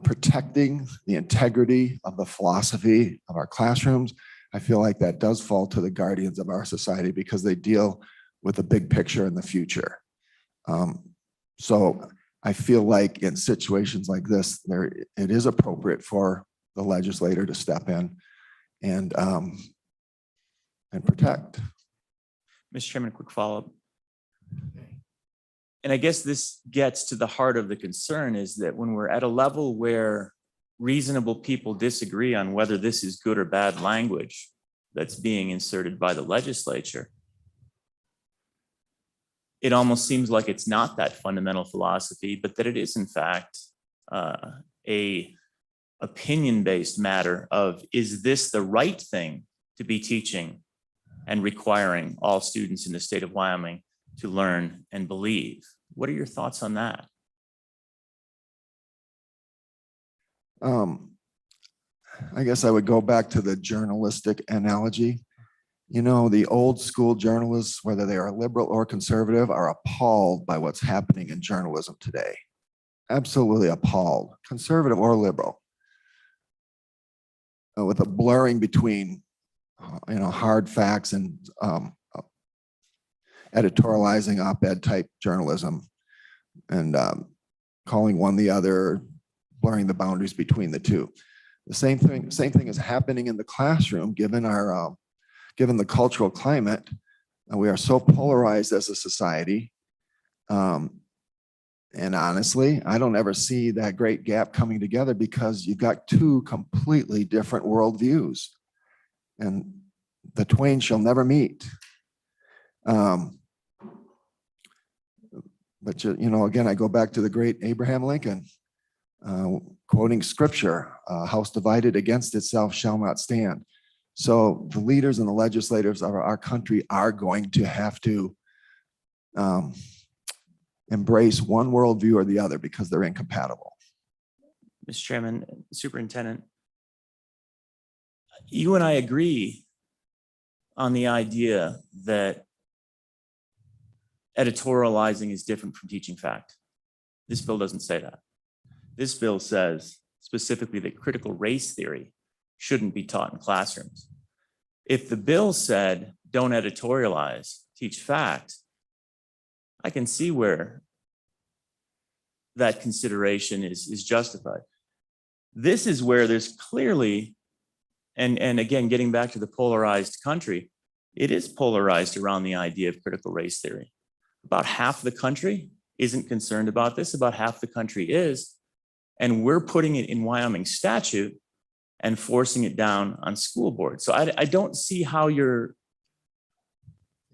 protecting the integrity of the philosophy of our classrooms, I feel like that does fall to the guardians of our society because they deal with the big picture in the future. So I feel like in situations like this, it is appropriate for the legislator to step in and protect. Mr. Chairman, quick follow-up. And I guess this gets to the heart of the concern, is that when we're at a level where reasonable people disagree on whether this is good or bad language that's being inserted by the legislature, it almost seems like it's not that fundamental philosophy, but that it is in fact a opinion-based matter of, is this the right thing to be teaching and requiring all students in the state of Wyoming to learn and believe? What are your thoughts on that? I guess I would go back to the journalistic analogy. You know, the old school journalists, whether they are liberal or conservative, are appalled by what's happening in journalism today. Absolutely appalled, conservative or liberal, with a blurring between, hard facts and editorializing op-ed type journalism and calling one the other, blurring the boundaries between the two. The same thing is happening in the classroom, given the cultural climate. We are so polarized as a society. And honestly, I don't ever see that great gap coming together because you've got two completely different worldviews and the twain shall never meet. But again, I go back to the great Abraham Lincoln, quoting scripture, "A house divided against itself shall not stand." So the leaders and the legislators of our country are going to have to embrace one worldview or the other because they're incompatible. Mr. Chairman, Superintendent, you and I agree on the idea that editorializing is different from teaching fact. This bill doesn't say that. This bill says specifically that critical race theory shouldn't be taught in classrooms. If the bill said, don't editorialize, teach fact, I can see where that consideration is justified. This is where there's clearly, and again, getting back to the polarized country, it is polarized around the idea of critical race theory. About half the country isn't concerned about this, about half the country is, and we're putting it in Wyoming statute and forcing it down on school boards. So I don't see how your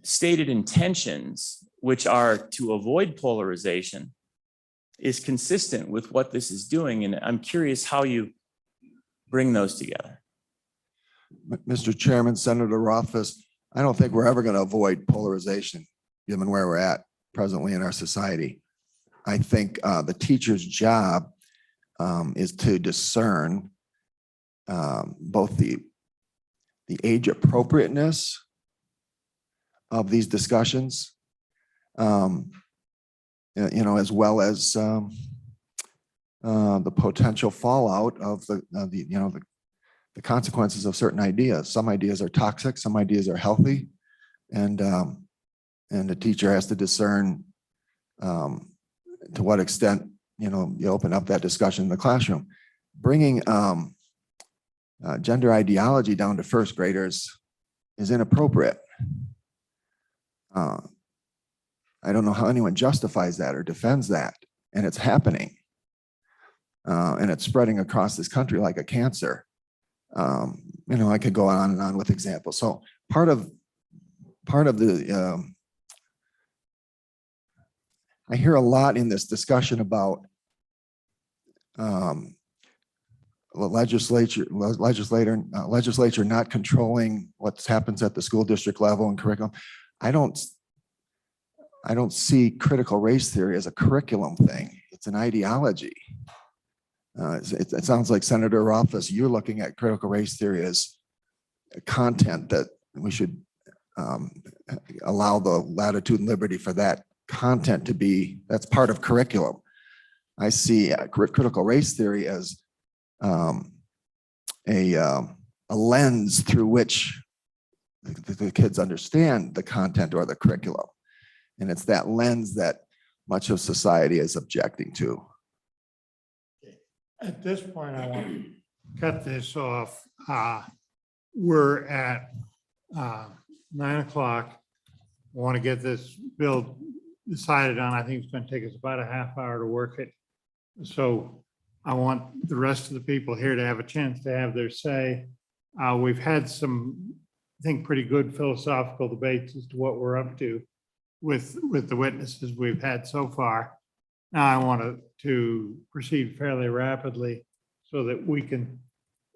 stated intentions, which are to avoid polarization, is consistent with what this is doing. And I'm curious how you bring those together. Mr. Chairman, Senator Rothfuss, I don't think we're ever going to avoid polarization given where we're at presently in our society. I think the teacher's job is to discern both the age appropriateness of these discussions. As well as the potential fallout of the consequences of certain ideas. Some ideas are toxic, some ideas are healthy, and the teacher has to discern to what extent you open up that discussion in the classroom. Bringing gender ideology down to first graders is inappropriate. I don't know how anyone justifies that or defends that, and it's happening. And it's spreading across this country like a cancer. I could go on and on with examples. So part of the, I hear a lot in this discussion about the legislature not controlling what happens at the school district level and curriculum. I don't see critical race theory as a curriculum thing. It's an ideology. It sounds like Senator Rothfuss, you're looking at critical race theory as content that we should allow the latitude and liberty for that content to be, that's part of curriculum. I see critical race theory as a lens through which the kids understand the content or the curriculum. And it's that lens that much of society is objecting to. At this point, I want to cut this off. We're at 9 o'clock. I want to get this bill decided on. I think it's going to take us about a half hour to work it. So I want the rest of the people here to have a chance to have their say. We've had some, I think, pretty good philosophical debates as to what we're up to with the witnesses we've had so far. Now I want to proceed fairly rapidly so that we can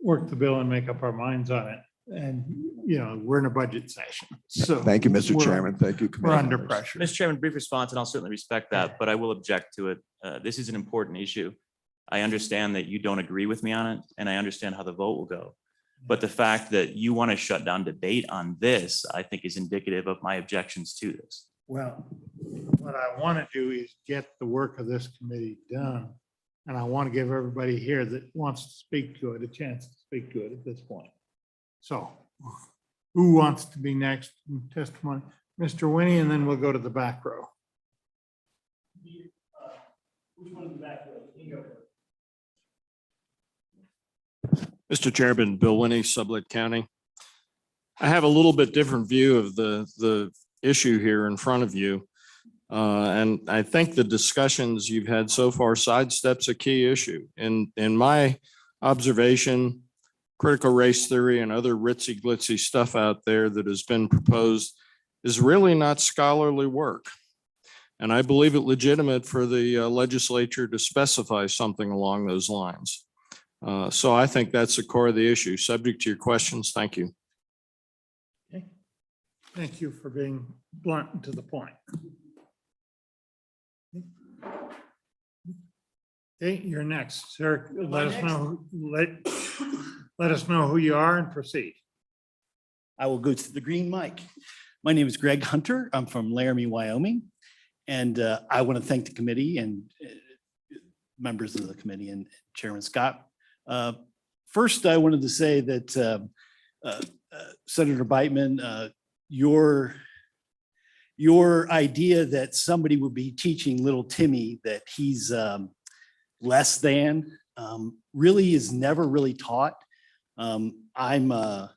work the bill and make up our minds on it. And, we're in a budget session. So Thank you, Mr. we're- Chairman. Thank you. We're committee under members. pressure. Mr. Chairman, brief response, and I'll certainly respect that, but I will object to it. This is an important issue. I understand that you don't agree with me on it, and I understand how the vote will go. But the fact that you want to shut down debate on this, I think is indicative of my objections to this. Well, what I want to do is get the work of this committee done. And I want to give everybody here that wants to speak to it a chance to speak to it at this point. So who wants to be next in testimony? Mr. Winnie, and then we'll go to the back row. Mr. Chairman, Bill Winnie, Sublette County. I have a little bit different view of the issue here in front of you. And I think the discussions you've had so far sidesteps a key issue. In my observation, critical race theory and other ritzy glitzy stuff out there that has been proposed is really not scholarly work. And I believe it legitimate for the legislature to specify something along those lines. So I think that's the core of the issue. Subject to your questions, thank you. Okay. Thank you for being blunt and to the point. Okay, you're next, sir. Let us know who you are and proceed. I will go to the green mic. My name is Greg Hunter. I'm from Laramie, Wyoming. And I want to thank the committee and members of the committee and Chairman Scott. First, I wanted to say that Senator Beitman, your idea that somebody would be teaching little Timmy that he's less than really is never really taught. I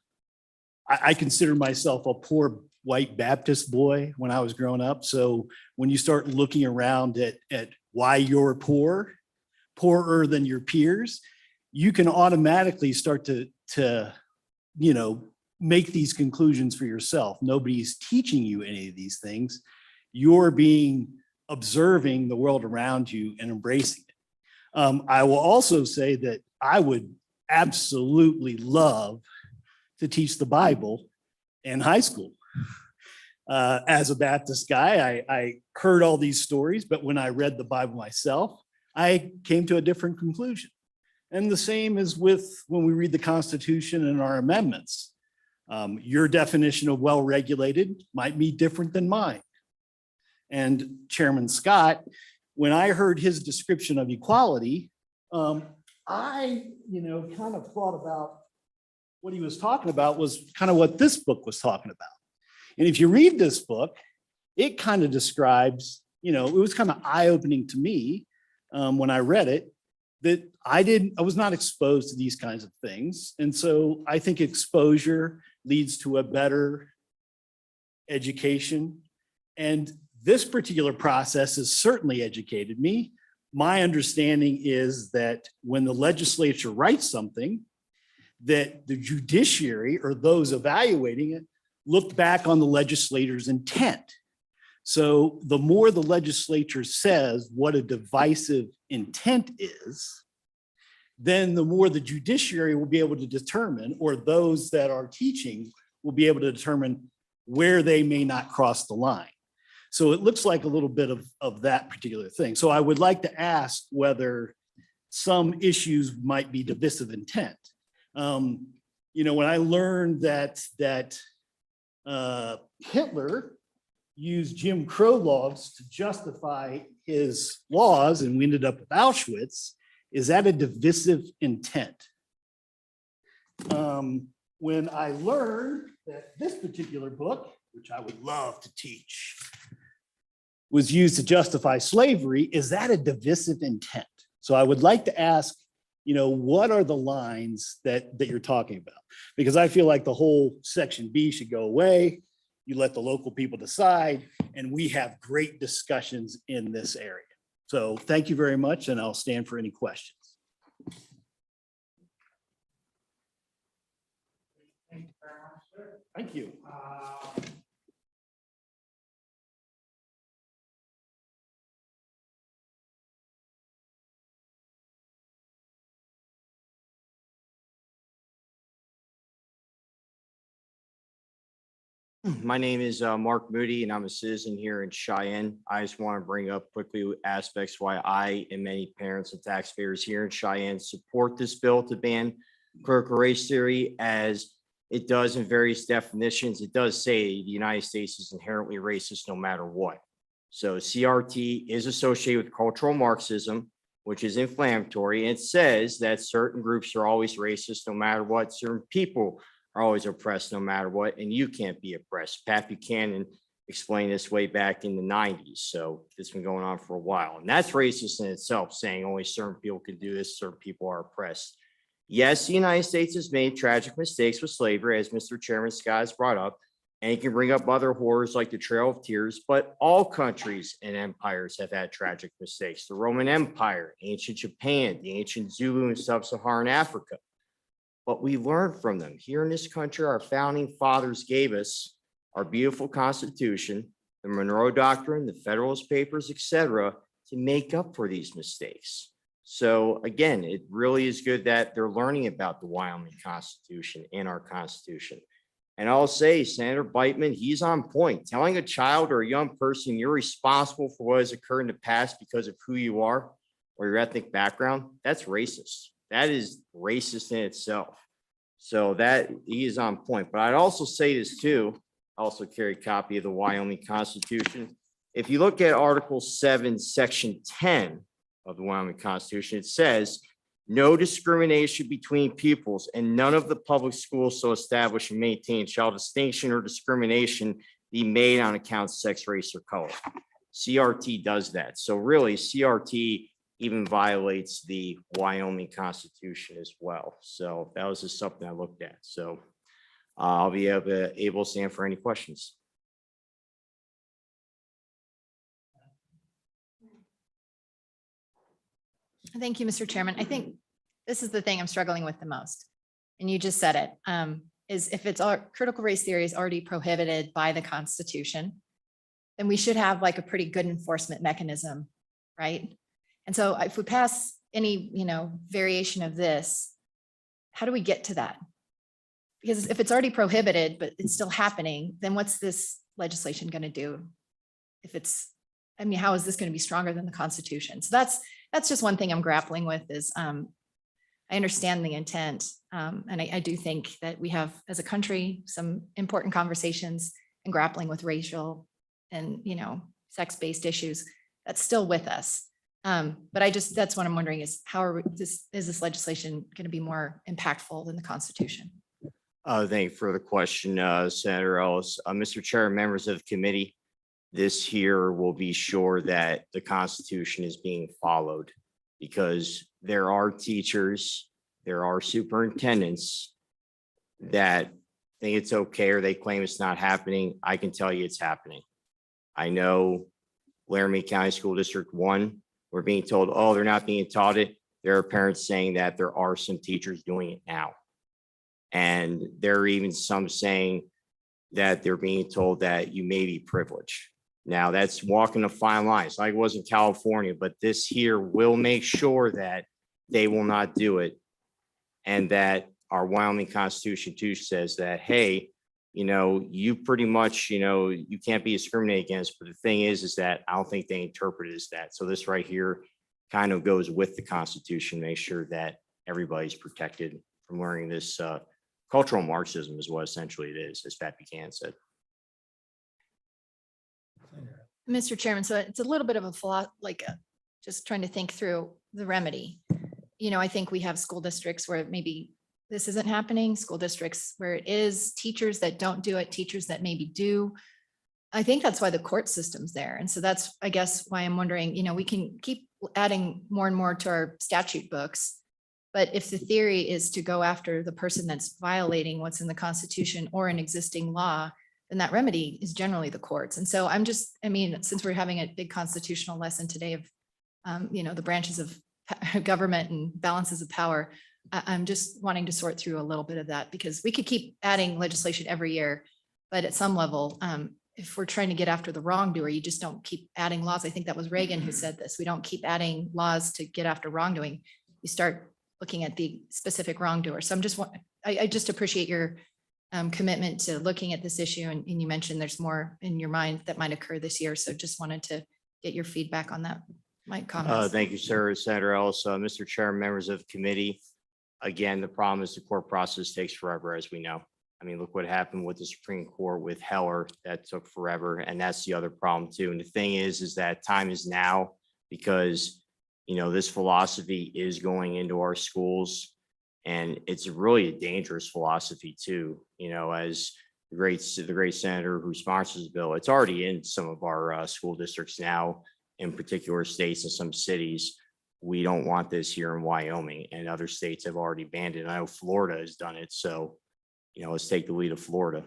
consider myself a poor white Baptist boy when I was growing up. So when you start looking around at why you're poorer than your peers, you can automatically start to make these conclusions for yourself. Nobody's teaching you any of these things. You're observing the world around you and embracing it. I will also say that I would absolutely love to teach the Bible in high school. As a Baptist guy, I heard all these stories, but when I read the Bible myself, I came to a different conclusion. And the same is with when we read the Constitution and our amendments. Your definition of well-regulated might be different than mine. And Chairman Scott, when I heard his description of equality, I, kind of thought about what he was talking about was kind of what this book was talking about. And if you read this book, it kind of describes, it was kind of eye-opening to me when I read it, that I was not exposed to these kinds of things. And so I think exposure leads to a better education. And this particular process has certainly educated me. My understanding is that when the legislature writes something, that the judiciary or those evaluating it look back on the legislator's intent. So the more the legislature says what a divisive intent is, then the more the judiciary will be able to determine, or those that are teaching will be able to determine where they may not cross the line. So it looks like a little bit of that particular thing. So I would like to ask whether some issues might be divisive intent. When I learned that Hitler used Jim Crow laws to justify his laws, and we ended up with Auschwitz, is that a divisive intent? When I learned that this particular book, which I would love to teach, was used to justify slavery, is that a divisive intent? So I would like to ask, what are the lines that you're talking about? Because I feel like the whole section B should go away. You let the local people decide, and we have great discussions in this area. So thank you very much, and I'll stand for any questions. Thank you. My name is Mark Moody, and I'm a citizen here in Cheyenne. I just want to bring up quickly aspects why I and many parents and taxpayers here in Cheyenne support this bill to ban critical race theory, as it does in various definitions. It does say the United States is inherently racist no matter what. So CRT is associated with cultural Marxism, which is inflammatory. And it says that certain groups are always racist no matter what, certain people are always oppressed no matter what, and you can't be oppressed. Pat Buchanan explained this way back in the 90s. So it's been going on for a while. And that's racist in itself, saying only certain people can do this, certain people are oppressed. Yes, the United States has made tragic mistakes with slavery, as Mr. Chairman Scott has brought up, and he can bring up other horrors like the Trail of Tears, but all countries and empires have had tragic mistakes. The Roman Empire, ancient Japan, the ancient Zulu in sub-Saharan Africa. But we learned from them. Here in this country, our founding fathers gave us our beautiful Constitution, the Monroe Doctrine, the Federalist Papers, etc., to make up for these mistakes. So again, it really is good that they're learning about the Wyoming Constitution and our Constitution. And I'll say, Senator Beitman, he's on point. Telling a child or a young person you're responsible for what has occurred in the past because of who you are or your ethnic background, that's racist. That is racist in itself. So that he is on point. But I'd also say this too, I also carry a copy of the Wyoming Constitution. If you look at Article 7, Section 10 of the Wyoming Constitution, it says, no discrimination between peoples, and none of the public schools so established and maintained shall distinction or discrimination be made on account of sex, race, or color. CRT does that. So really, CRT even violates the Wyoming Constitution as well. So that was just something I looked at. So I'll be able to stand for any questions. Thank you, Mr. Chairman. I think this is the thing I'm struggling with the most. And you just said it, is if it's critical race theory is already prohibited by the Constitution, then we should have like a pretty good enforcement mechanism, right? And so if we pass any, variation of this, how do we get to that? Because if it's already prohibited, but it's still happening, then what's this legislation going to do? If it's, how is this going to be stronger than the Constitution? So that's just one thing I'm grappling with is, I understand the intent. And I do think that we have, as a country, some important conversations and grappling with racial and, sex-based issues that's still with us. But that's what I'm wondering is is this legislation going to be more impactful than the Constitution? Thank you for the question, Senator Ellis. Mr. Chair, members of the committee, this here will be sure that the Constitution is being followed because there are teachers, there are superintendents that think it's okay or they claim it's not happening. I can tell you it's happening. I know Laramie County School District 1, we're being told, oh, they're not being taught it. There are parents saying that there are some teachers doing it now. And there are even some saying that they're being told that you may be privileged. Now that's walking a fine line. It's like it was in California, but this here will make sure that they will not do it. And that our Wyoming Constitution too says that, hey, you pretty much, you can't be discriminated against. But the thing is that I don't think they interpret it as that. So this right here kind of goes with the Constitution, make sure that everybody's protected from learning this cultural Marxism is what essentially it is, as Pat Buchanan said. Mr. Chairman, so it's a little bit of a just trying to think through the remedy. I think we have school districts where maybe this isn't happening, school districts where it is, teachers that don't do it, teachers that maybe do. I think that's why the court system's there. And so that's, I guess, why I'm wondering, we can keep adding more and more to our statute books. But if the theory is to go after the person that's violating what's in the Constitution or an existing law, then that remedy is generally the courts. And so since we're having a big constitutional lesson today of, the branches of government and balances of power, I'm just wanting to sort through a little bit of that because we could keep adding legislation every year, but at some level, if we're trying to get after the wrongdoer, you just don't keep adding laws. I think that was Reagan who said this. We don't keep adding laws to get after wrongdoing. You start looking at the specific wrongdoer. So I just appreciate your commitment to looking at this issue. And you mentioned there's more in your mind that might occur this year. So just wanted to get your feedback on that. My comments. Thank you, sir. Senator Ellis, Mr. Chair, members of the committee. Again, the problem is the court process takes forever, as we know. Look what happened with the Supreme Court with Heller. That took forever. And that's the other problem too. And the thing is that time is now because, this philosophy is going into our schools and it's really a dangerous philosophy too. As the great senator who sponsors the bill, it's already in some of our school districts now in particular states and some cities. We don't want this here in Wyoming, and other states have already banned it. I know Florida has done it. So, let's take the lead of Florida.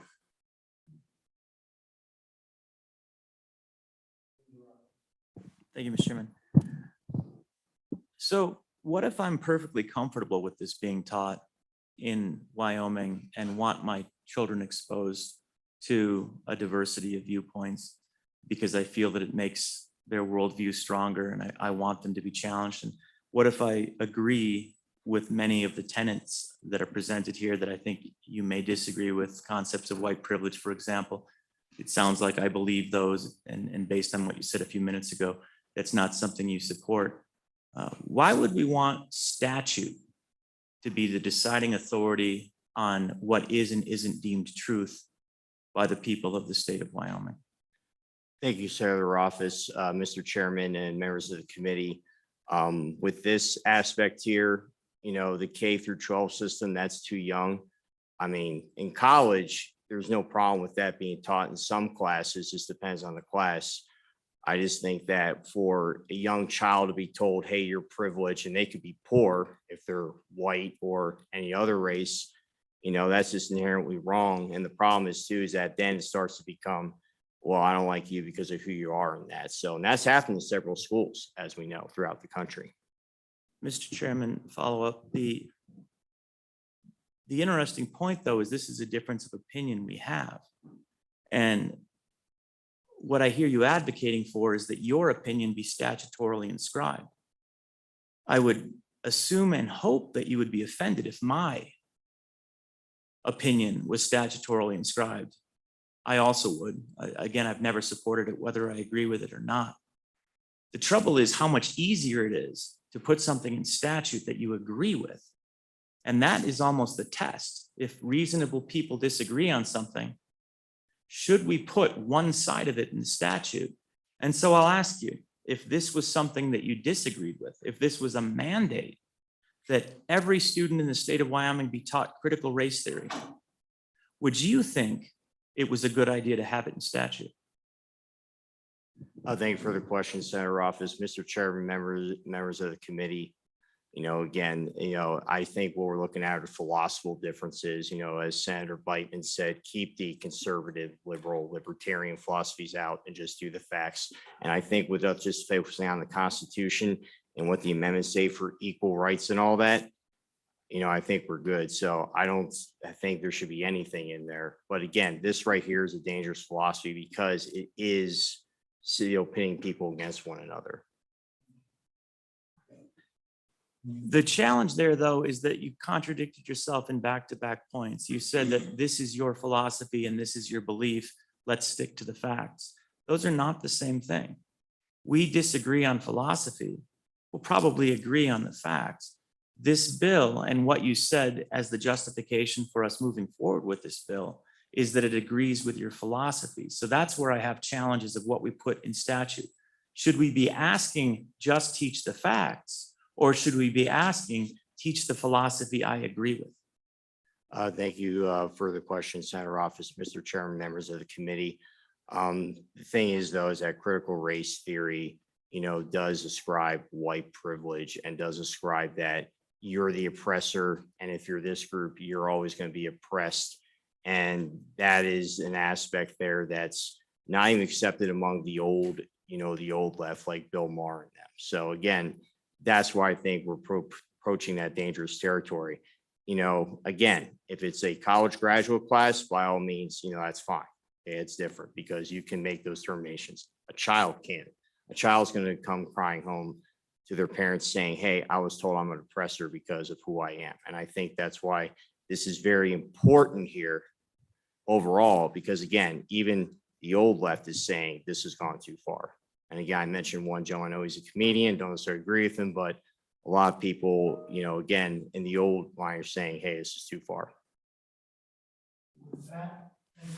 Thank you, Mr. Chairman. So what if I'm perfectly comfortable with this being taught in Wyoming and want my children exposed to a diversity of viewpoints because I feel that it makes their worldview stronger and I want them to be challenged? And what if I agree with many of the tenets that are presented here that I think you may disagree with, concepts of white privilege, for example? It sounds like I believe those, and based on what you said a few minutes ago, that's not something you support. Why would we want statute to be the deciding authority on what is and isn't deemed truth by the people of the state of Wyoming? Thank you, Senator Office, Mr. Chairman, and members of the committee. With this aspect here, the K through 12 system, that's too young. In college, there's no problem with that being taught in some classes, just depends on the class. I just think that for a young child to be told, hey, you're privileged, and they could be poor if they're white or any other race, that's just inherently wrong. And the problem is too, is that then it starts to become, well, I don't like you because of who you are in that. So, and that's happened in several schools, as we know, throughout the country. Mr. Chairman, follow up. The interesting point, though, is this is a difference of opinion we have. And what I hear you advocating for is that your opinion be statutorily inscribed. I would assume and hope that you would be offended if my opinion was statutorily inscribed. I also would. Again, I've never supported it, whether I agree with it or not. The trouble is how much easier it is to put something in statute that you agree with And that is almost the test. If reasonable people disagree on something, should we put one side of it in the statute? And so I'll ask you, if this was something that you disagreed with, if this was a mandate that every student in the state of Wyoming be taught critical race theory, would you think it was a good idea to have it in statute? Thank you for the question, Senator Office, Mr. Chairman, members of the committee. Again, I think what we're looking at are philosophical differences. As Senator Beitman said, keep the conservative, liberal, libertarian philosophies out and just do the facts. And I think with us just focusing on the Constitution and what the amendments say for equal rights and all that, I think we're good. So I think there should be anything in there. But again, this right here is a dangerous philosophy because it is pitting people against one another. The challenge there, though, is that you contradicted yourself in back-to-back points. You said that this is your philosophy and this is your belief. Let's stick to the facts. Those are not the same thing. We disagree on philosophy. We'll probably agree on the facts. This bill and what you said as the justification for us moving forward with this bill is that it agrees with your philosophy. So that's where I have challenges of what we put in statute. Should we be asking just teach the facts? Or should we be asking, teach the philosophy I agree with? Thank you for the question, Senator Office, Mr. Chairman, members of the committee. The thing is, though, is that critical race theory, does ascribe white privilege and does ascribe that you're the oppressor. And if you're this group, you're always going to be oppressed. And that is an aspect there that's not even accepted among the old, the old left, like Bill Maher and them. So again, that's why I think we're approaching that dangerous territory. Again, if it's a college graduate class, by all means, that's fine. It's different because you can make those determinations. A child can't. A child's going to come crying home to their parents saying, hey, I was told I'm an oppressor because of who I am. And I think that's why this is very important here overall, because again, even the old left is saying this has gone too far. And again, I mentioned one Joe, I know he's a comedian, don't necessarily agree with him, but a lot of people, again, in the old line are saying, hey, this is too far. Thank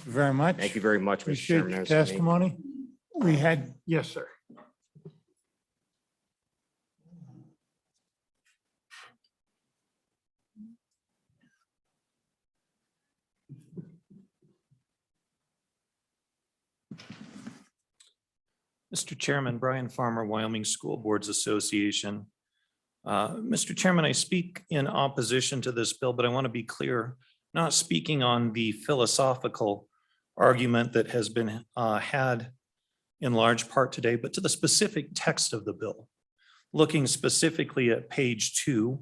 you very much. Thank you very much, Mr. Appreciate Chairman. your Members of the committee. testimony. Yes, sir. Mr. Chairman, Brian Farmer, Wyoming School Boards Association. Mr. Chairman, I speak in opposition to this bill, but I want to be clear, not speaking on the philosophical argument that has been had in large part today, but to the specific text of the bill. Looking specifically at page 2,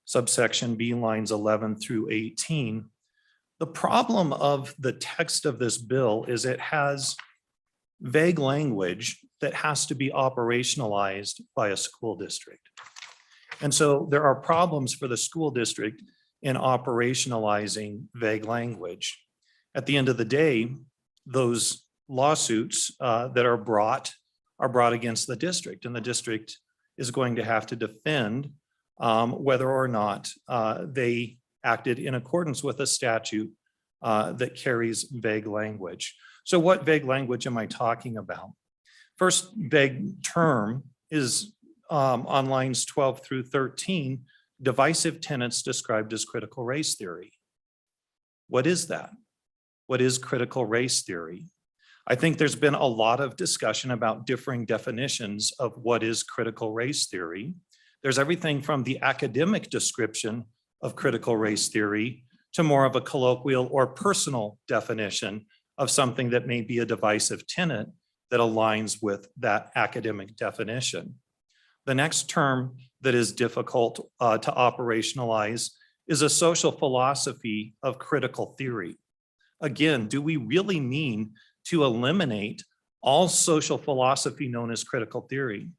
subsection B, lines 11 through 18. The problem of the text of this bill is it has vague language that has to be operationalized by a school district. And so there are problems for the school district in operationalizing vague language. At the end of the day, those lawsuits that are brought against the district, and the district is going to have to defend whether or not they acted in accordance with a statute that carries vague language. So what vague language am I talking about? First vague term is on lines 12 through 13, divisive tenets described as critical race theory. What is that? What is critical race theory? I think there's been a lot of discussion about differing definitions of what is critical race theory. There's everything from the academic description of critical race theory to more of a colloquial or personal definition of something that may be a divisive tenet that aligns with that academic definition. The next term that is difficult to operationalize is a social philosophy of critical theory. Again, do we really mean to eliminate all social philosophy known as critical theory?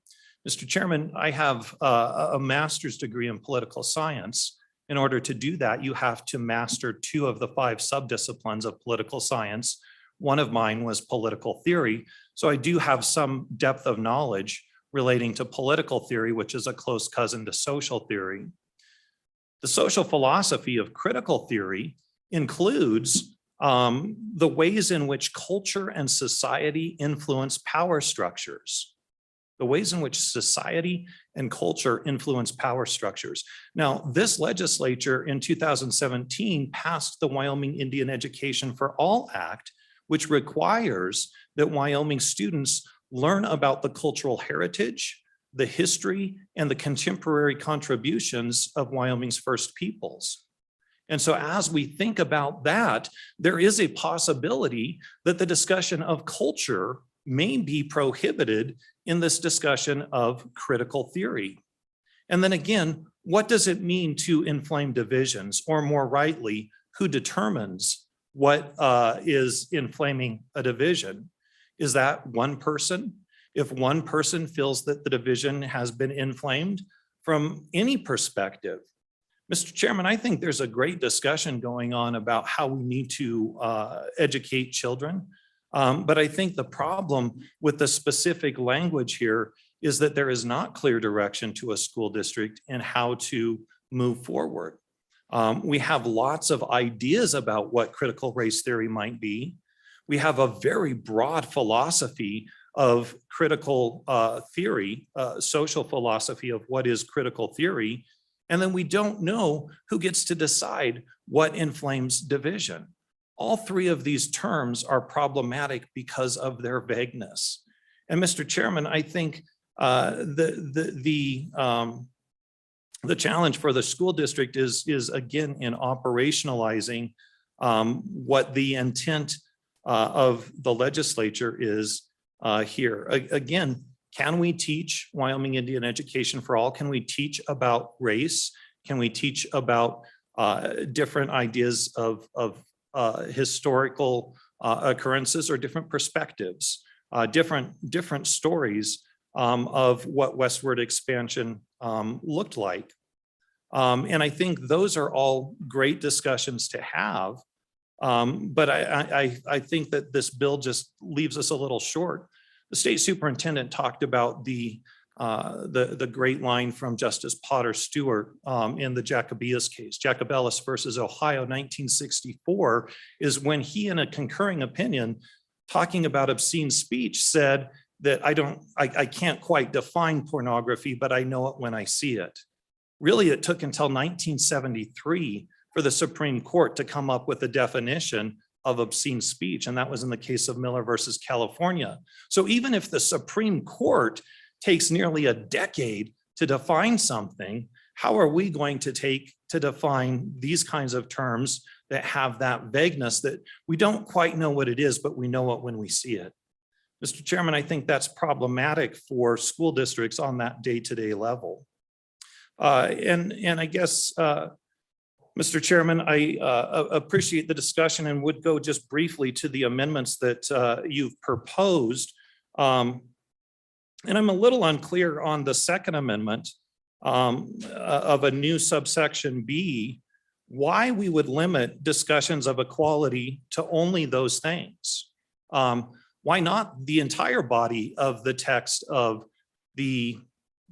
Mr. Chairman, I have a master's degree in political science. In order to do that, you have to master 2 of the 5 subdisciplines of political science. One of mine was political theory. So I do have some depth of knowledge relating to political theory, which is a close cousin to social theory. The social philosophy of critical theory includes the ways in which culture and society influence power structures. The ways in which society and culture influence power structures. Now, this legislature in 2017 passed the Wyoming Indian Education for All Act, which requires that Wyoming students learn about the cultural heritage, the history, and the contemporary contributions of Wyoming's First Peoples. And so as we think about that, there is a possibility that the discussion of culture may be prohibited in this discussion of critical theory. And then again, what does it mean to inflame divisions? Or more rightly, who determines what is inflaming a division? Is that one person? If one person feels that the division has been inflamed from any perspective, Mr. Chairman, I think there's a great discussion going on about how we need to educate children. But I think the problem with the specific language here is that there is not clear direction to a school district in how to move forward. We have lots of ideas about what critical race theory might be. We have a very broad philosophy of critical theory, social philosophy of what is critical theory. And then we don't know who gets to decide what inflames division. All three of these terms are problematic because of their vagueness. And Mr. Chairman, I think the challenge for the school district is again in operationalizing what the intent of the legislature is here. Again, can we teach Wyoming Indian Education for All? Can we teach about race? Can we teach about different ideas of historical occurrences or different perspectives, different stories of what westward expansion looked like? And I think those are all great discussions to have. But I think that this bill just leaves us a little short. The state superintendent talked about the great line from Justice Potter Stewart in the Jacobellis case. Jacobellis versus Ohio, 1964, is when he, in a concurring opinion, talking about obscene speech, said that I can't quite define pornography, but I know it when I see it. Really, it took until 1973 for the Supreme Court to come up with a definition of obscene speech, and that was in the case of Miller versus California. So even if the Supreme Court takes nearly a decade to define something, how are we going to take to define these kinds of terms that have that vagueness that we don't quite know what it is, but we know it when we see it? Mr. Chairman, I think that's problematic for school districts on that day-to-day level. And I guess, Mr. Chairman, I appreciate the discussion and would go just briefly to the amendments that you've proposed. And I'm a little unclear on the second amendment of a new subsection B, why we would limit discussions of equality to only those things. Why not the entire body of the text of the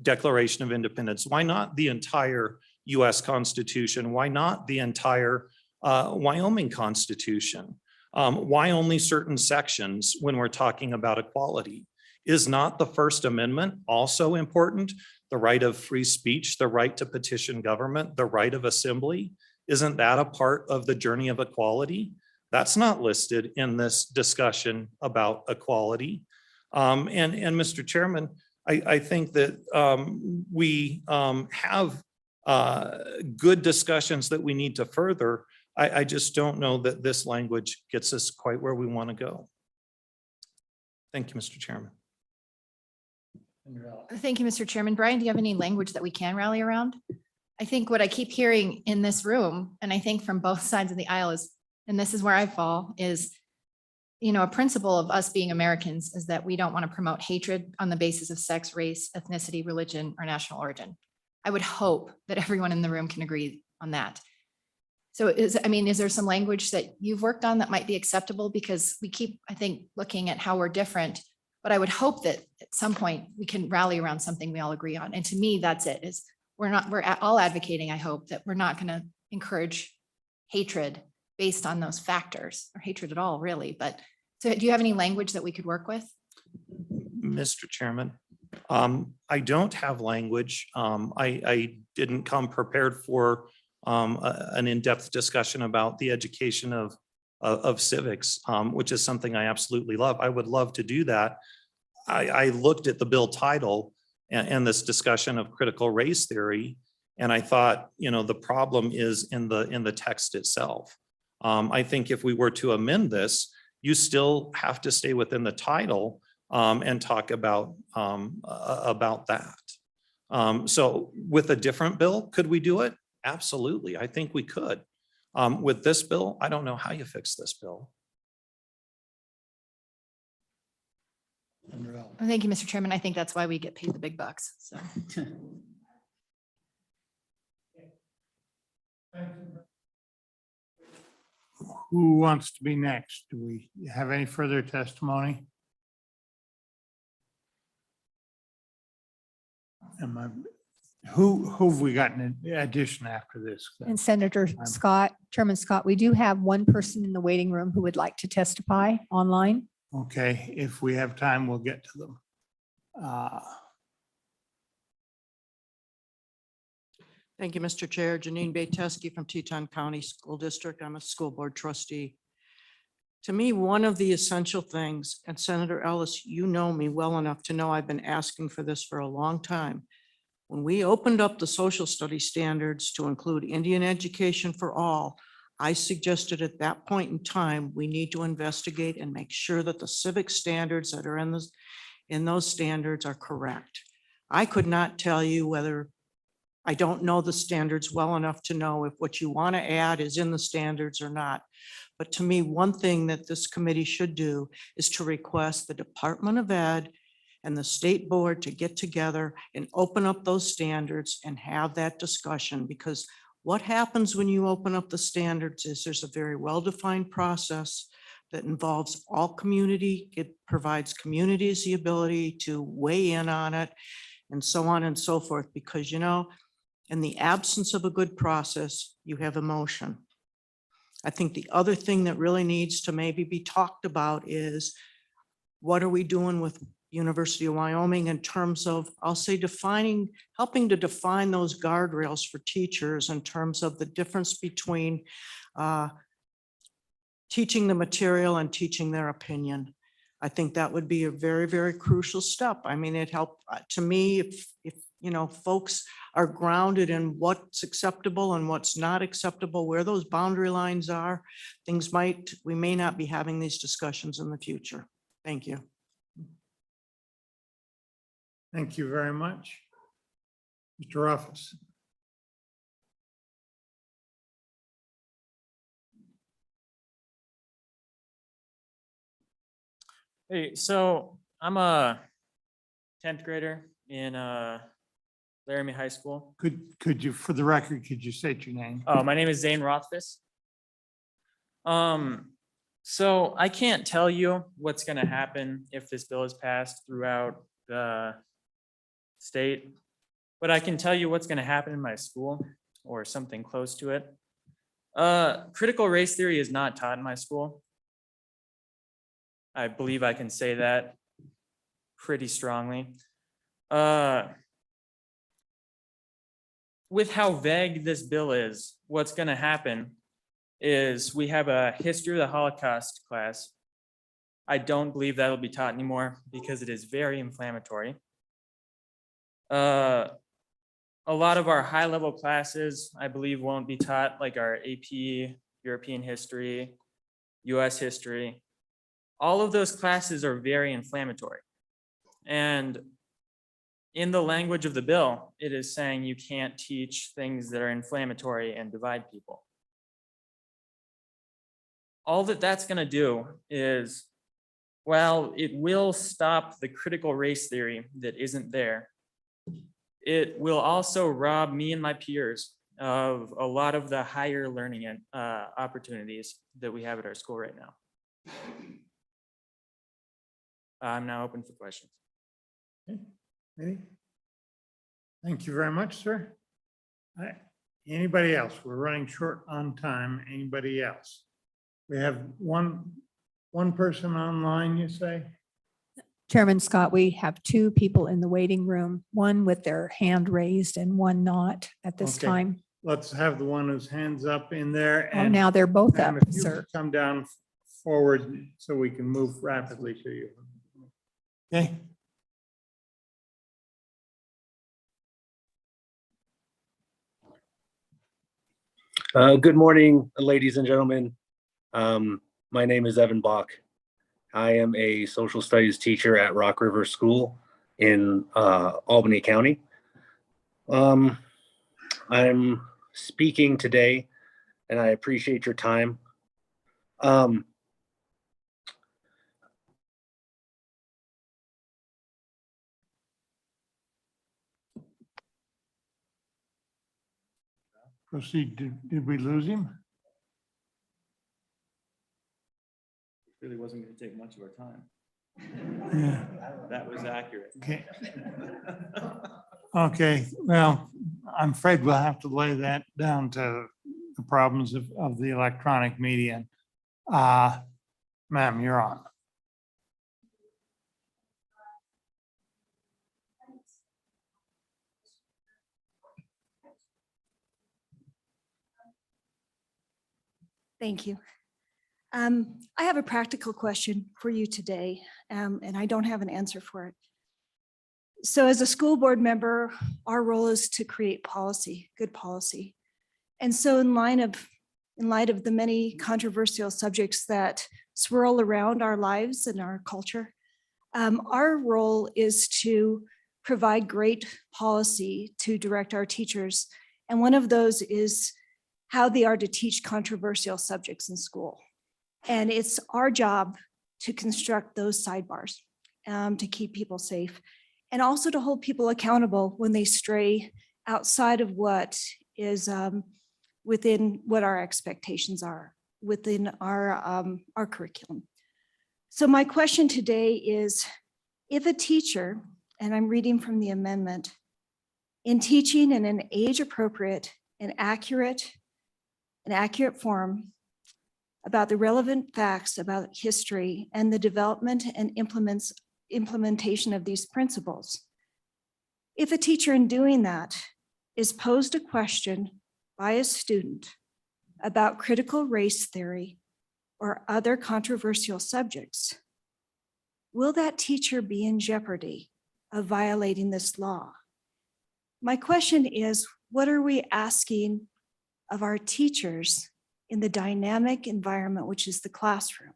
Declaration of Independence? Why not the entire US Constitution? Why not the entire Wyoming Constitution? Why only certain sections when we're talking about equality? Is not the First Amendment also important? The right of free speech, the right to petition government, the right of assembly? Isn't that a part of the journey of equality? That's not listed in this discussion about equality. And Mr. Chairman, I think that we have good discussions that we need to further. I just don't know that this language gets us quite where we want to go. Thank you, Mr. Chairman. Thank you, Mr. Chairman. Brian, do you have any language that we can rally around? I think what I keep hearing in this room, and I think from both sides of the aisle is, and this is where I fall, is, you know, a principle of us being Americans is that we don't want to promote hatred on the basis of sex, race, ethnicity, religion, or national origin. I would hope that everyone in the room can agree on that. So is there some language that you've worked on that might be acceptable? Because we keep, I think, looking at how we're different, but I would hope that at some point we can rally around something we all agree on. And to me, that's it, is we're all advocating, I hope, that we're not going to encourage hatred based on those factors, or hatred at all, really. But so do you have any language that we could work with? Mr. Chairman, I don't have language. I didn't come prepared for an in-depth discussion about the education of civics, which is something I absolutely love. I would love to do that. I looked at the bill title and this discussion of critical race theory, and I thought, the problem is in the text itself. I think if we were to amend this, you still have to stay within the title and talk about that. So with a different bill, could we do it? Absolutely. I think we could. With this bill, I don't know how you fix this bill. Underell. Thank you, Mr. Chairman. I think that's why we get paid the big bucks. So. Who wants to be next? Do we have any further testimony? Who have we gotten in addition after this? And Senator Scott, Chairman Scott, we do have one person in the waiting room who would like to testify online. Okay, if we have time, we'll get to them. Thank you, Mr. Chair. Janine Bateski from Teton County School District. I'm a school board trustee. To me, one of the essential things, and Senator Ellis, you know me well enough to know I've been asking for this for a long time. When we opened up the social study standards to include Indian education for all, I suggested at that point in time, we need to investigate and make sure that the civic standards that are in those standards are correct. I could not tell you whether, I don't know the standards well enough to know if what you want to add is in the standards or not. But to me, one thing that this committee should do is to request the Department of Ed and the state board to get together and open up those standards and have that discussion, because what happens when you open up the standards is there's a very well-defined process that involves all community. It provides communities the ability to weigh in on it and so on and so forth, because, in the absence of a good process, you have emotion. I think the other thing that really needs to maybe be talked about is what are we doing with University of Wyoming in terms of, I'll say, helping to define those guardrails for teachers in terms of the difference between teaching the material and teaching their opinion. I think that would be a very, very crucial step. I mean, it helped to me if folks are grounded in what's acceptable and what's not acceptable, where those boundary lines are, we may not be having these discussions in the future. Thank you. Thank you very much. Mr. Ruffus. Hey, so I'm a 10th grader in Laramie High School. Could you, for the record, could you state your name? Oh, my name is Zane Rothfuss. So I can't tell you what's going to happen if this bill is passed throughout the state, but I can tell you what's going to happen in my school or something close to it. Critical race theory is not taught in my school. I believe I can say that pretty strongly. With how vague this bill is, what's going to happen is we have a history of the Holocaust class. I don't believe that'll be taught anymore because it is very inflammatory. A lot of our high-level classes, I believe, won't be taught, like our AP, European history, US history. All of those classes are very inflammatory. And in the language of the bill, it is saying you can't teach things that are inflammatory and divide people. All that that's going to do is, well, it will stop the critical race theory that isn't there. It will also rob me and my peers of a lot of the higher learning opportunities that we have at our school right now. I'm now open for questions. Ready? Thank you very much, sir. Anybody else? We're running short on time. Anybody else? We have one person online, you say? Chairman Scott, we have two people in the waiting room, one with their hand raised and one not at this Okay. time. Let's have the one whose hands up in there. Oh, And now they're both up, ma'am, if you sir. could come down forward so we can move rapidly to you. Okay. Good morning, ladies and gentlemen. My name is Evan Bach. I am a social studies teacher at Rock River School in Albany County. I'm speaking today, and I appreciate your time. Proceed. Did we lose him? Really wasn't going to take much of our time. Yeah. That was accurate. Okay. Okay, well, I'm afraid we'll have to lay that down to the problems of the electronic media. Ma'am, you're on. Thank you. I have a practical question for you today, and I don't have an answer for it. So as a school board member, our role is to create policy, good policy. And so in light of the many controversial subjects that swirl around our lives and our culture, our role is to provide great policy to direct our teachers. And one of those is how they are to teach controversial subjects in school. And it's our job to construct those sidebars to keep people safe and also to hold people accountable when they stray outside of what is within what our expectations are within our curriculum. So my question today is, if a teacher, and I'm reading from the amendment, in teaching in an age-appropriate and accurate form about the relevant facts about history and the development and implementation of these principles. If a teacher in doing that is posed a question by a student about critical race theory or other controversial subjects, will that teacher be in jeopardy of violating this law? My question is, what are we asking of our teachers in the dynamic environment, which is the classroom?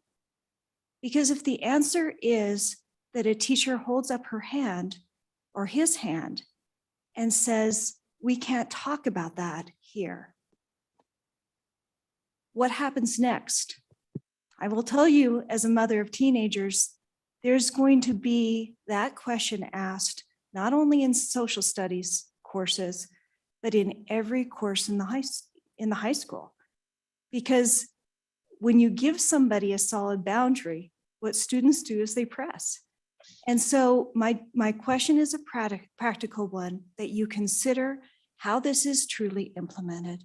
Because if the answer is that a teacher holds up her hand or his hand and says, we can't talk about that here, what happens next? I will tell you, as a mother of teenagers, there's going to be that question asked, not only in social studies courses, but in every course in the high school. Because when you give somebody a solid boundary, what students do is they press. And so my question is a practical one, that you consider how this is truly implemented,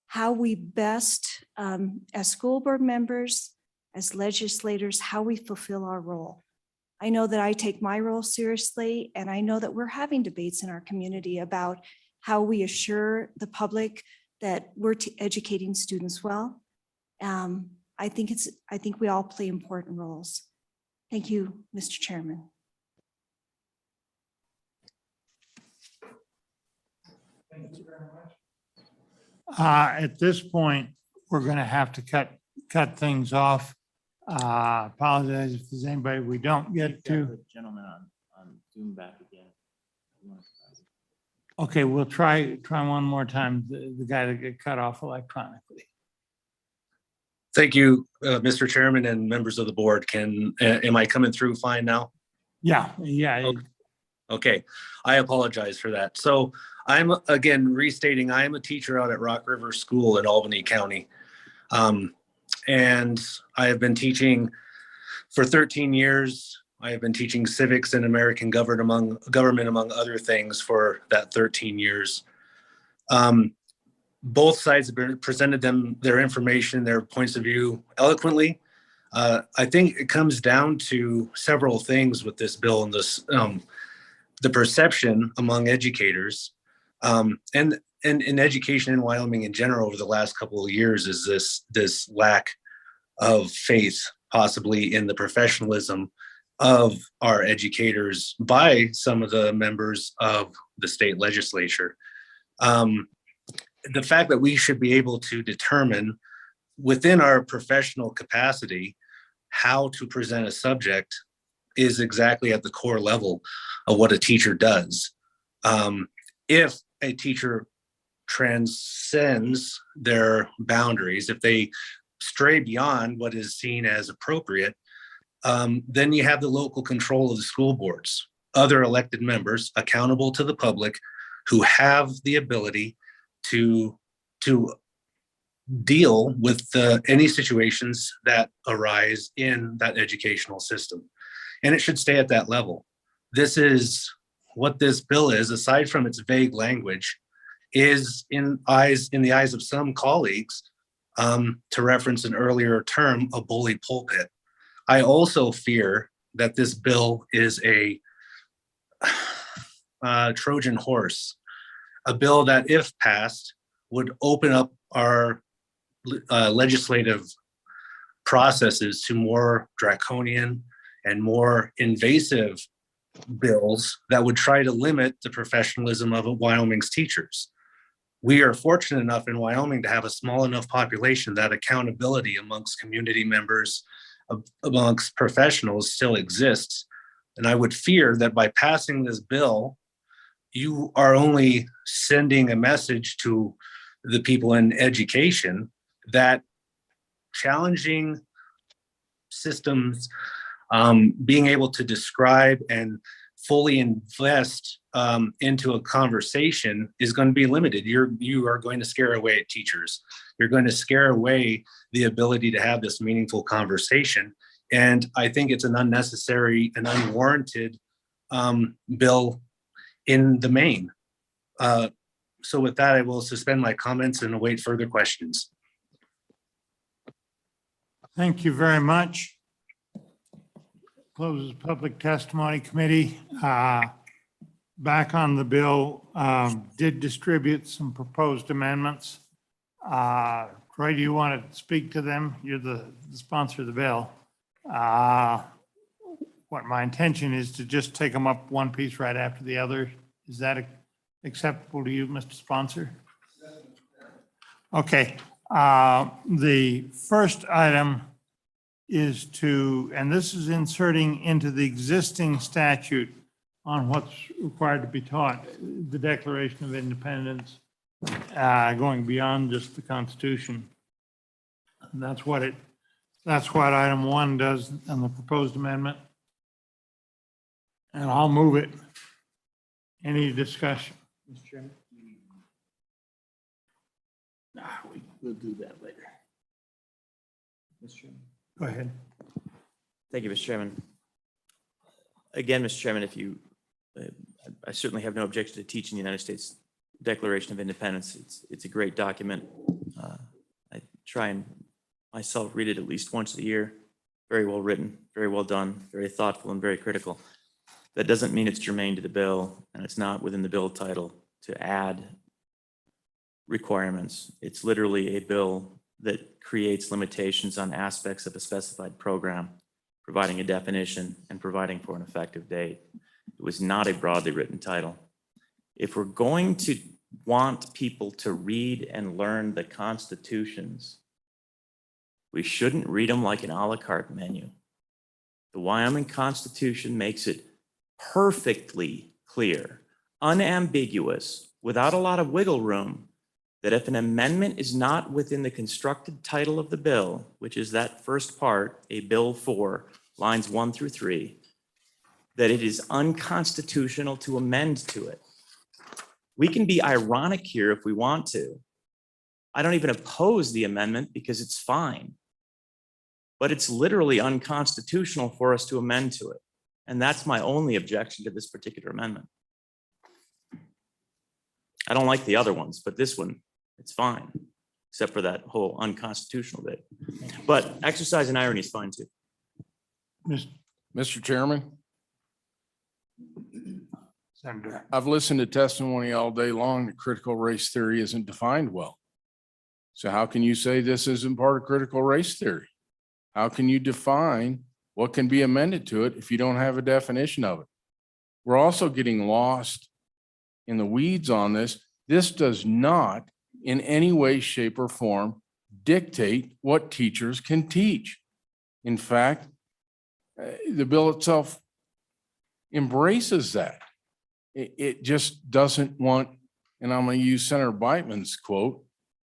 how we best, as school board members, as legislators, how we fulfill our role. I know that I take my role seriously, and I know that we're having debates in our community about how we assure the public that we're educating students well. I think we all play important roles. Thank you, Mr. Chairman. Thank you very much. At this point, we're going to have to cut things off. Apologize if there's anybody we don't get to. The gentleman on Zoom back again. Okay, we'll try one more time, the guy that got cut off electronically. Thank you, Mr. Chairman and members of the board. Am I coming through fine now? Yeah. Okay, I apologize for that. So I'm again restating, I am a teacher out at Rock River School in Albany County. And I have been teaching for 13 years. I have been teaching civics and American government among other things for that 13 years. Both sides have presented their information, their points of view eloquently. I think it comes down to several things with this bill and this, the perception among educators, and in education in Wyoming in general over the last couple of years is this lack of faith, possibly in the professionalism of our educators by some of the members of the state legislature. The fact that we should be able to determine within our professional capacity how to present a subject is exactly at the core level of what a teacher does. If a teacher transcends their boundaries, if they stray beyond what is seen as appropriate, then you have the local control of the school boards, other elected members accountable to the public who have the ability to deal with any situations that arise in that educational system. And it should stay at that level. This is what this bill is, aside from its vague language, is in the eyes of some colleagues, to reference an earlier term, a bully pulpit. I also fear that this bill is a Trojan horse, a bill that, if passed, would open up our legislative processes to more draconian and more invasive bills that would try to limit the professionalism of Wyoming's teachers. We are fortunate enough in Wyoming to have a small enough population that accountability amongst community members, amongst professionals still exists. And I would fear that by passing this bill, you are only sending a message to the people in education that challenging systems, being able to describe and fully invest into a conversation is going to be limited. You are going to scare away at teachers. You're going to scare away the ability to have this meaningful conversation. And I think it's an unnecessary and unwarranted bill in the main. So with that, I will suspend my comments and await further questions. Thank you very much. Closes public testimony committee. Back on the bill, did distribute some proposed amendments. Troy, do you want to speak to them? You're the sponsor of the bill. What my intention is to just take them up one piece right after the other. Is that acceptable to you, Mr. Sponsor? Okay. The first item is to, and this is inserting into the existing statute on what's required to be taught, the Declaration of Independence, going beyond just the Constitution. And that's what item 1 does on the proposed amendment. And I'll move it. Any discussion? Mr. Chairman? We'll do that later. Mr. Chairman. Go ahead. Thank you, Mr. Chairman. Again, Mr. Chairman, if you, I certainly have no objection to teaching the United States Declaration of Independence. It's a great document. I try and myself read it at least once a year. Very well written, very well done, very thoughtful, and very critical. That doesn't mean it's germane to the bill, and it's not within the bill title to add requirements. It's literally a bill that creates limitations on aspects of a specified program, providing a definition and providing for an effective date. It was not a broadly written title. If we're going to want people to read and learn the constitutions, we shouldn't read them like an a la carte menu. The Wyoming Constitution makes it perfectly clear, unambiguous, without a lot of wiggle room, that if an amendment is not within the constructed title of the bill, which is that first part, a bill for lines 1 through 3, that it is unconstitutional to amend to it. We can be ironic here if we want to. I don't even oppose the amendment because it's fine, but it's literally unconstitutional for us to amend to it. And that's my only objection to this particular amendment. I don't like the other ones, but this one, it's fine, except for that whole unconstitutional bit. But exercise and irony is fine too. Mr. Chairman, Senator. I've listened to testimony all day long that critical race theory isn't defined well. So how can you say this isn't part of critical race theory? How can you define what can be amended to it if you don't have a definition of it? We're also getting lost in the weeds on this. This does not in any way, shape, or form dictate what teachers can teach. In fact, the bill itself embraces that. It just doesn't want, and I'm going to use Senator Beitman's quote,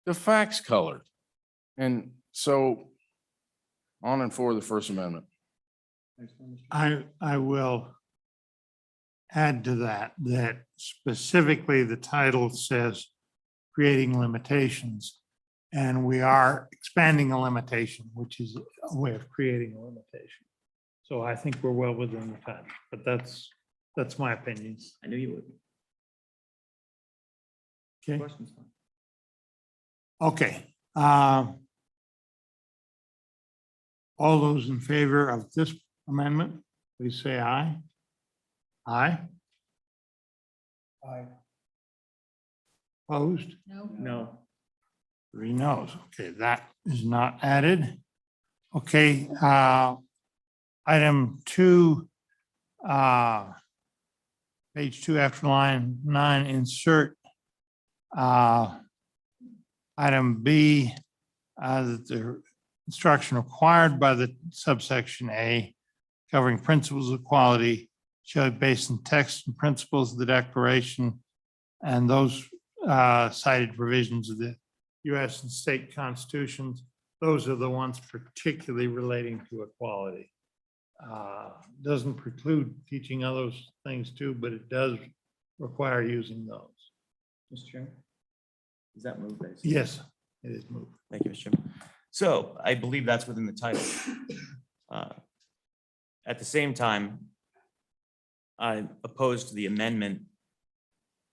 the facts colored. And so on and for the First Amendment. I will add to that, that specifically the title says creating limitations. And we are expanding a limitation, which is a way of creating a limitation. So I think we're well within the time, but that's my opinion. I knew you would. Okay. Questions? Okay. All those in favor of this amendment, please say aye. Aye. Aye. Opposed? No. 3 noes. Okay, that is not added. Okay, item 2, page 2 after line 9, insert item B, that the instruction required by the subsection A covering principles of equality shall be based on text and principles of the Declaration and those cited provisions of the U.S. and state constitutions. Those are the ones particularly relating to equality. Doesn't preclude teaching other things too, but it does require using those. Mr. Chairman? Is that moved? I see? Yes, it is moved. Thank you, Mr. Chairman. So I believe that's within the title. At the same time, I'm opposed to the amendment.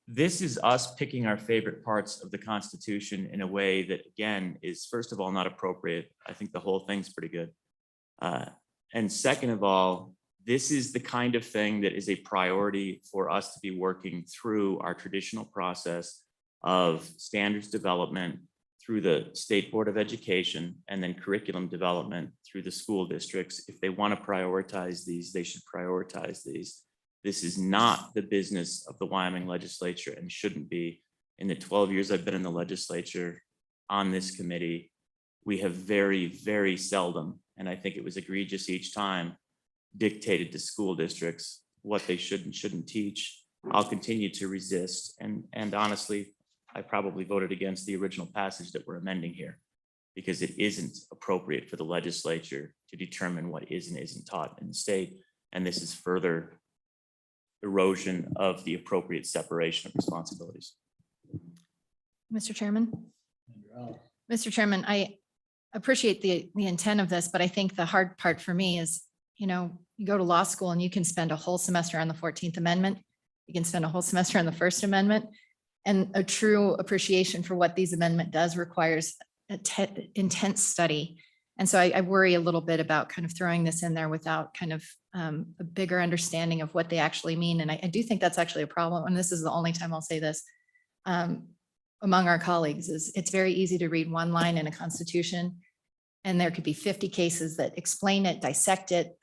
This is us picking our favorite parts of the Constitution in a way that, again, is first of all, not appropriate. I think the whole thing's pretty good. And second of all, this is the kind of thing that is a priority for us to be working through our traditional process of standards development through the State Board of Education and then curriculum development through the school districts. If they want to prioritize these, they should prioritize these. This is not the business of the Wyoming legislature and shouldn't be. In the 12 years I've been in the legislature on this committee, we have very, very seldom, and I think it was egregious each time, dictated to school districts what they should and shouldn't teach. I'll continue to resist. And honestly, I probably voted against the original passage that we're amending here because it isn't appropriate for the legislature to determine what is and isn't taught in the state. And this is further erosion of the appropriate separation of responsibilities. Mr. Chairman? Mr. Chairman, I appreciate the intent of this, but I think the hard part for me is, you go to law school and you can spend a whole semester on the 14th Amendment. You can spend a whole semester on the First Amendment. And a true appreciation for what these amendment does requires intense study. And so I worry a little bit about kind of throwing this in there without kind of a bigger understanding of what they actually mean. And I do think that's actually a problem. And this is the only time I'll say this among our colleagues is it's very easy to read one line in a constitution and there could be 50 cases that explain it, dissect it,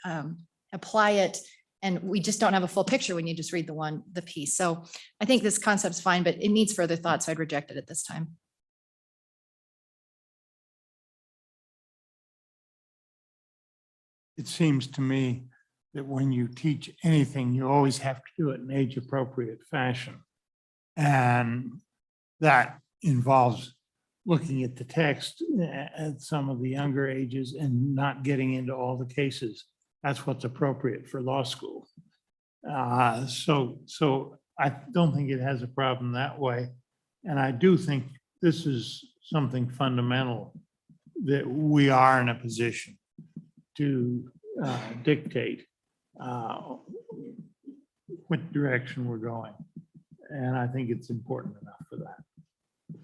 apply it. And we just don't have a full picture when you just read the piece. So I think this concept's fine, but it needs further thought. So I'd reject it at this time. It seems to me that when you teach anything, you always have to do it in age appropriate fashion. And that involves looking at the text at some of the younger ages and not getting into all the cases. That's what's appropriate for law school. So I don't think it has a problem that way. And I do think this is something fundamental that we are in a position to dictate what direction we're going. and I think it's important enough for that.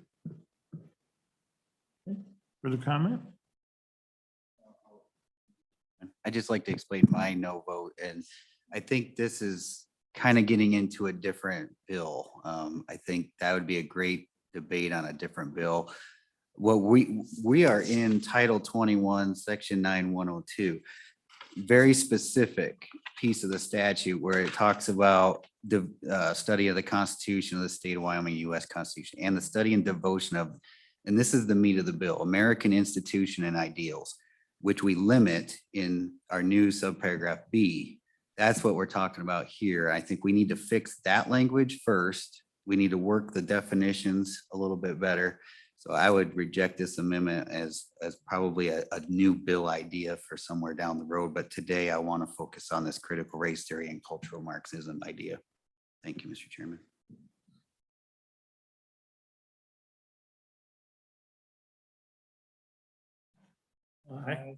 Okay, further comment? I just like to explain my no vote, and I think this is kind of getting into a different bill. I think that would be a great debate on a different bill. What we are in Title 21, Section 9102, very specific piece of the statute where it talks about the study of the Constitution of the state of Wyoming, US Constitution, and the study and devotion of, and this is the meat of the bill, American institution and ideals, which we limit in our new subparagraph B. That's what we're talking about here. I think we need to fix that language first. We need to work the definitions a little bit better. So I would reject this amendment as probably a new bill idea for somewhere down the road. But today I want to focus on this critical race theory and cultural Marxism idea. Thank you, Mr. Chairman. Aye.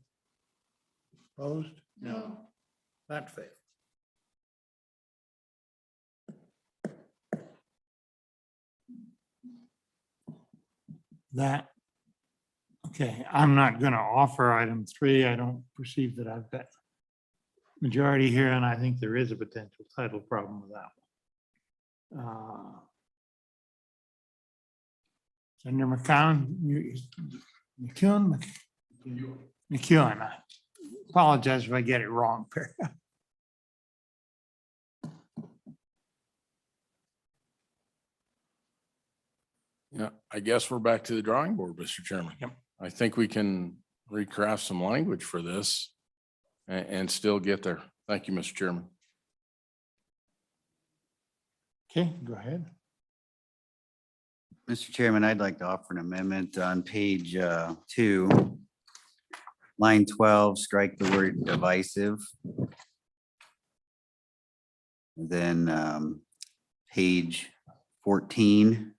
Opposed? No. That failed. That, okay, I'm not going to offer item 3. I don't perceive that I've got majority here, and I think there is a potential title problem with that one. Senator McEwen, I apologize if I get it wrong. Yeah, I guess we're back to the drawing board, Mr. Chairman. Yep. I think we can recraft some language for this and still get there. Thank you, Mr. Chairman. Okay, go ahead. Mr. Chairman, I'd like to offer an amendment on page 2, line 12, strike the word divisive. Then page 14,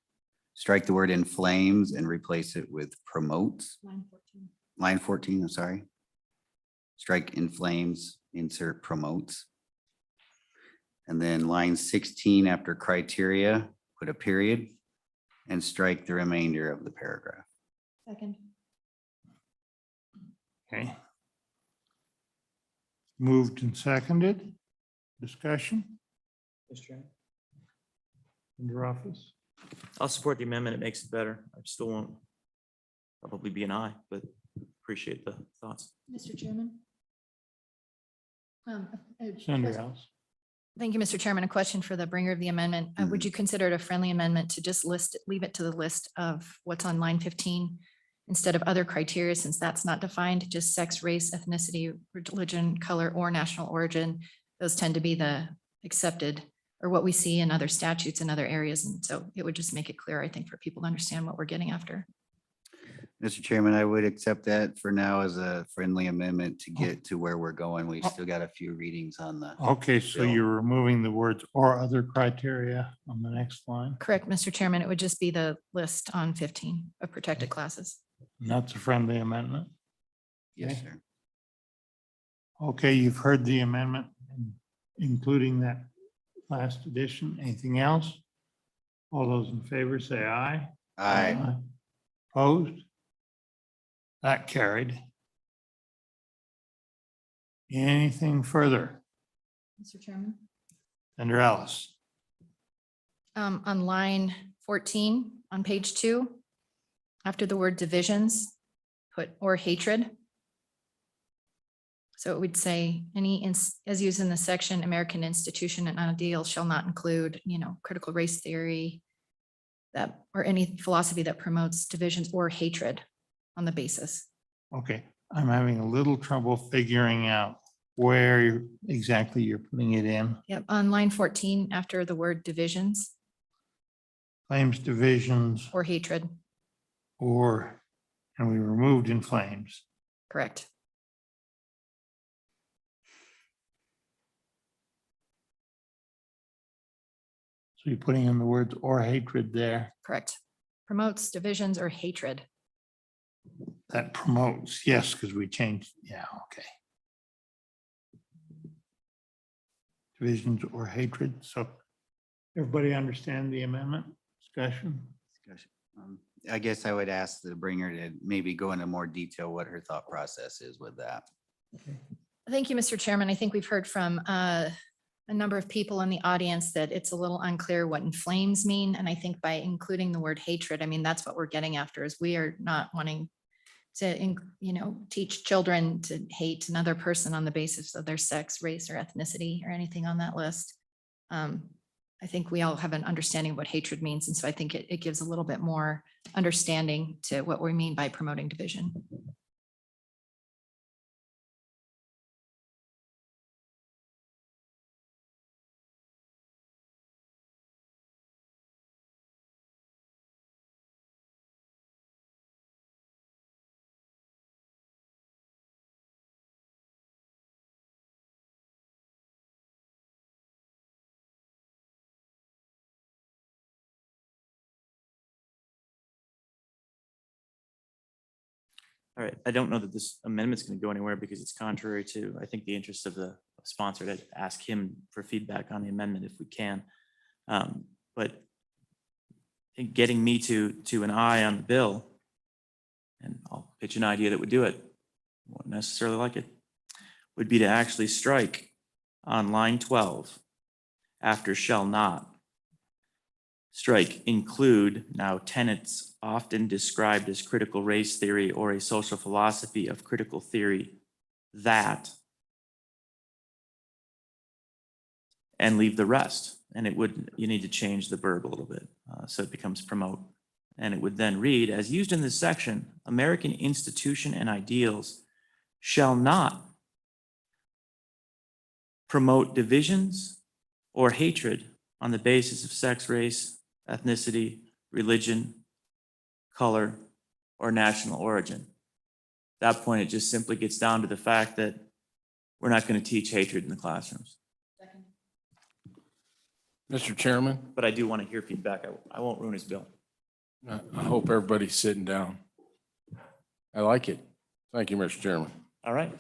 strike the word inflames and replace it with promotes. Line 14. Line 14, I'm sorry. Strike inflames, insert promotes. And then line 16 after criteria, put a period and strike the remainder of the paragraph. Second. Okay. Moved and seconded. Discussion Mr. Chairman. in your office. I'll support the amendment. It makes it better. I still won't probably be an aye, but appreciate the thoughts. Mr. Chairman. Senator House. Thank you, Mr. Chairman. A question for the bringer of the amendment. Would you consider it a friendly amendment to just leave it to the list of what's on line 15 instead of other criteria, since that's not defined, just sex, race, ethnicity, religion, color, or national origin? Those tend to be the accepted or what we see in other statutes in other areas. And so it would just make it clear, I think, for people to understand what we're getting after. Mr. Chairman, I would accept that for now as a friendly amendment to get to where we're going. We've still got a few readings on the. Okay, so bill. you're removing the words or other criteria on the next line. Correct, Mr. Chairman. It would just be the list on 15 of protected classes. And that's a friendly amendment. Yes, Okay. sir. Okay, you've heard the amendment, including that last addition. Anything else? All those in favor say aye. Aye. Opposed? That carried. Anything further? Mr. Chairman. Senator Ellis. On line 14 on page 2, after the word divisions, put or hatred. So it would say as used in the section, American institution and ideal shall not include, critical race theory that, or any philosophy that promotes divisions or hatred on the basis. Okay, I'm having a little trouble figuring out where exactly you're putting it in. Yep, on line 14, after the word divisions Claims divisions or hatred, and we removed in flames. correct. So you're putting in the words or hatred there. Correct. Promotes divisions or hatred. That promotes, yes, because we changed, yeah, okay. Divisions or hatred, so Everybody understand the amendment discussion? Discussion. I guess I would ask the bringer to maybe go into more detail what her thought process is with that. Thank you, Mr. Chairman. I think we've heard from a number of people in the audience that it's a little unclear what inflames mean. And I think by including the word hatred, I mean, that's what we're getting after is we are not wanting to, teach children to hate another person on the basis of their sex, race, or ethnicity, or anything on that list. I think we all have an understanding of what hatred means. And so I think it gives a little bit more understanding to what we mean by promoting division. All right, I don't know that this amendment's going to go anywhere because it's contrary to, I think, the interest of the sponsor to ask him for feedback on the amendment if we can. But I think getting me to an aye on the bill, and I'll pitch an idea that would do it, won't necessarily like it, would be to actually strike on line 12 after shall not. Strike include now tenets often described as critical race theory or a social philosophy of critical theory that, and leave the rest. And it would, you need to change the verb a little bit so it becomes promote. And it would then read, as used in this section, American institution and ideals shall not promote divisions or hatred on the basis of sex, race, ethnicity, religion, color, or national origin. At that point, it just simply gets down to the fact that we're not going to teach hatred in the classrooms. Mr. Chairman, But I do want to hear feedback. I won't ruin his bill. I hope everybody's sitting down. I like it. Thank you, Mr. Chairman. All right.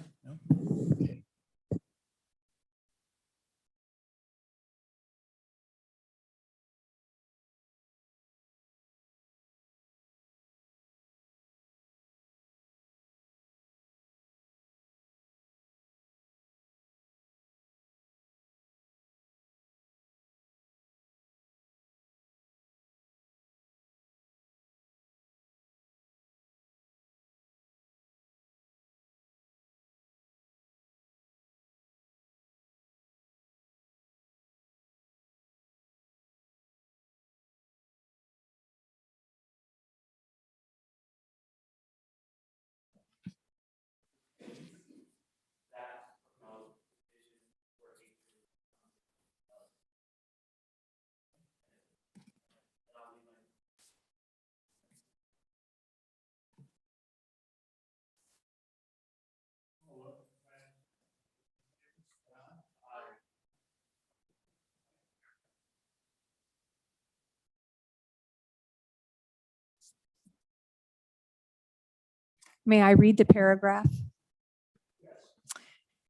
May I read the paragraph?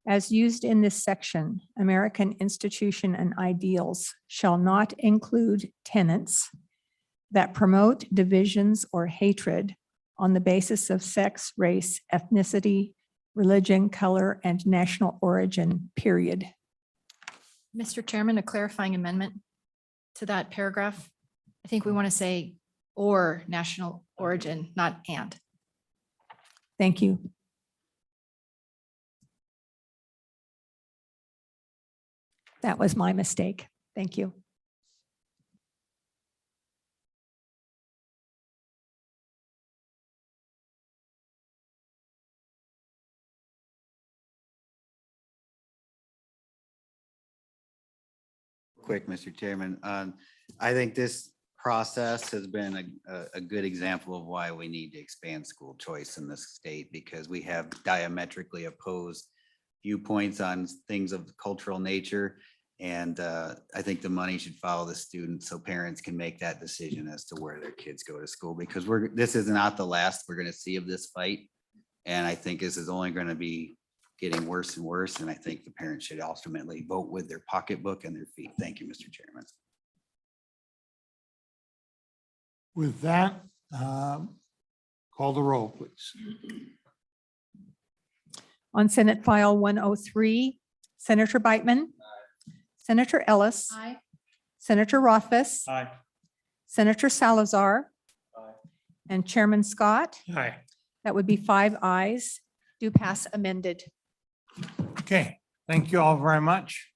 As used in this section, American institution and ideals shall not include tenets that promote divisions or hatred on the basis of sex, race, ethnicity, religion, color, and national origin, period. Mr. Chairman, a clarifying amendment to that paragraph. I think we want to say or national origin, not and. Thank you. That was my mistake. Thank you. Quick, Mr. Chairman. I think this process has been a good example of why we need to expand school choice in this state, because we have diametrically opposed viewpoints on things of cultural nature. And I think the money should follow the student so parents can make that decision as to where their kids go to school, because this is not the last we're going to see of this fight. And I think this is only going to be getting worse and worse. And I think the parents should ultimately vote with their pocketbook and their feet. Thank you, Mr. Chairman. With that, call the roll, please. On Senate File 103, Senator Beitman. Senator Ellis. Senator Rothfuss. Aye. Senator Salazar. And Chairman Scott. Aye. That would be 5 ayes. Do pass amended. Okay, thank you all very much.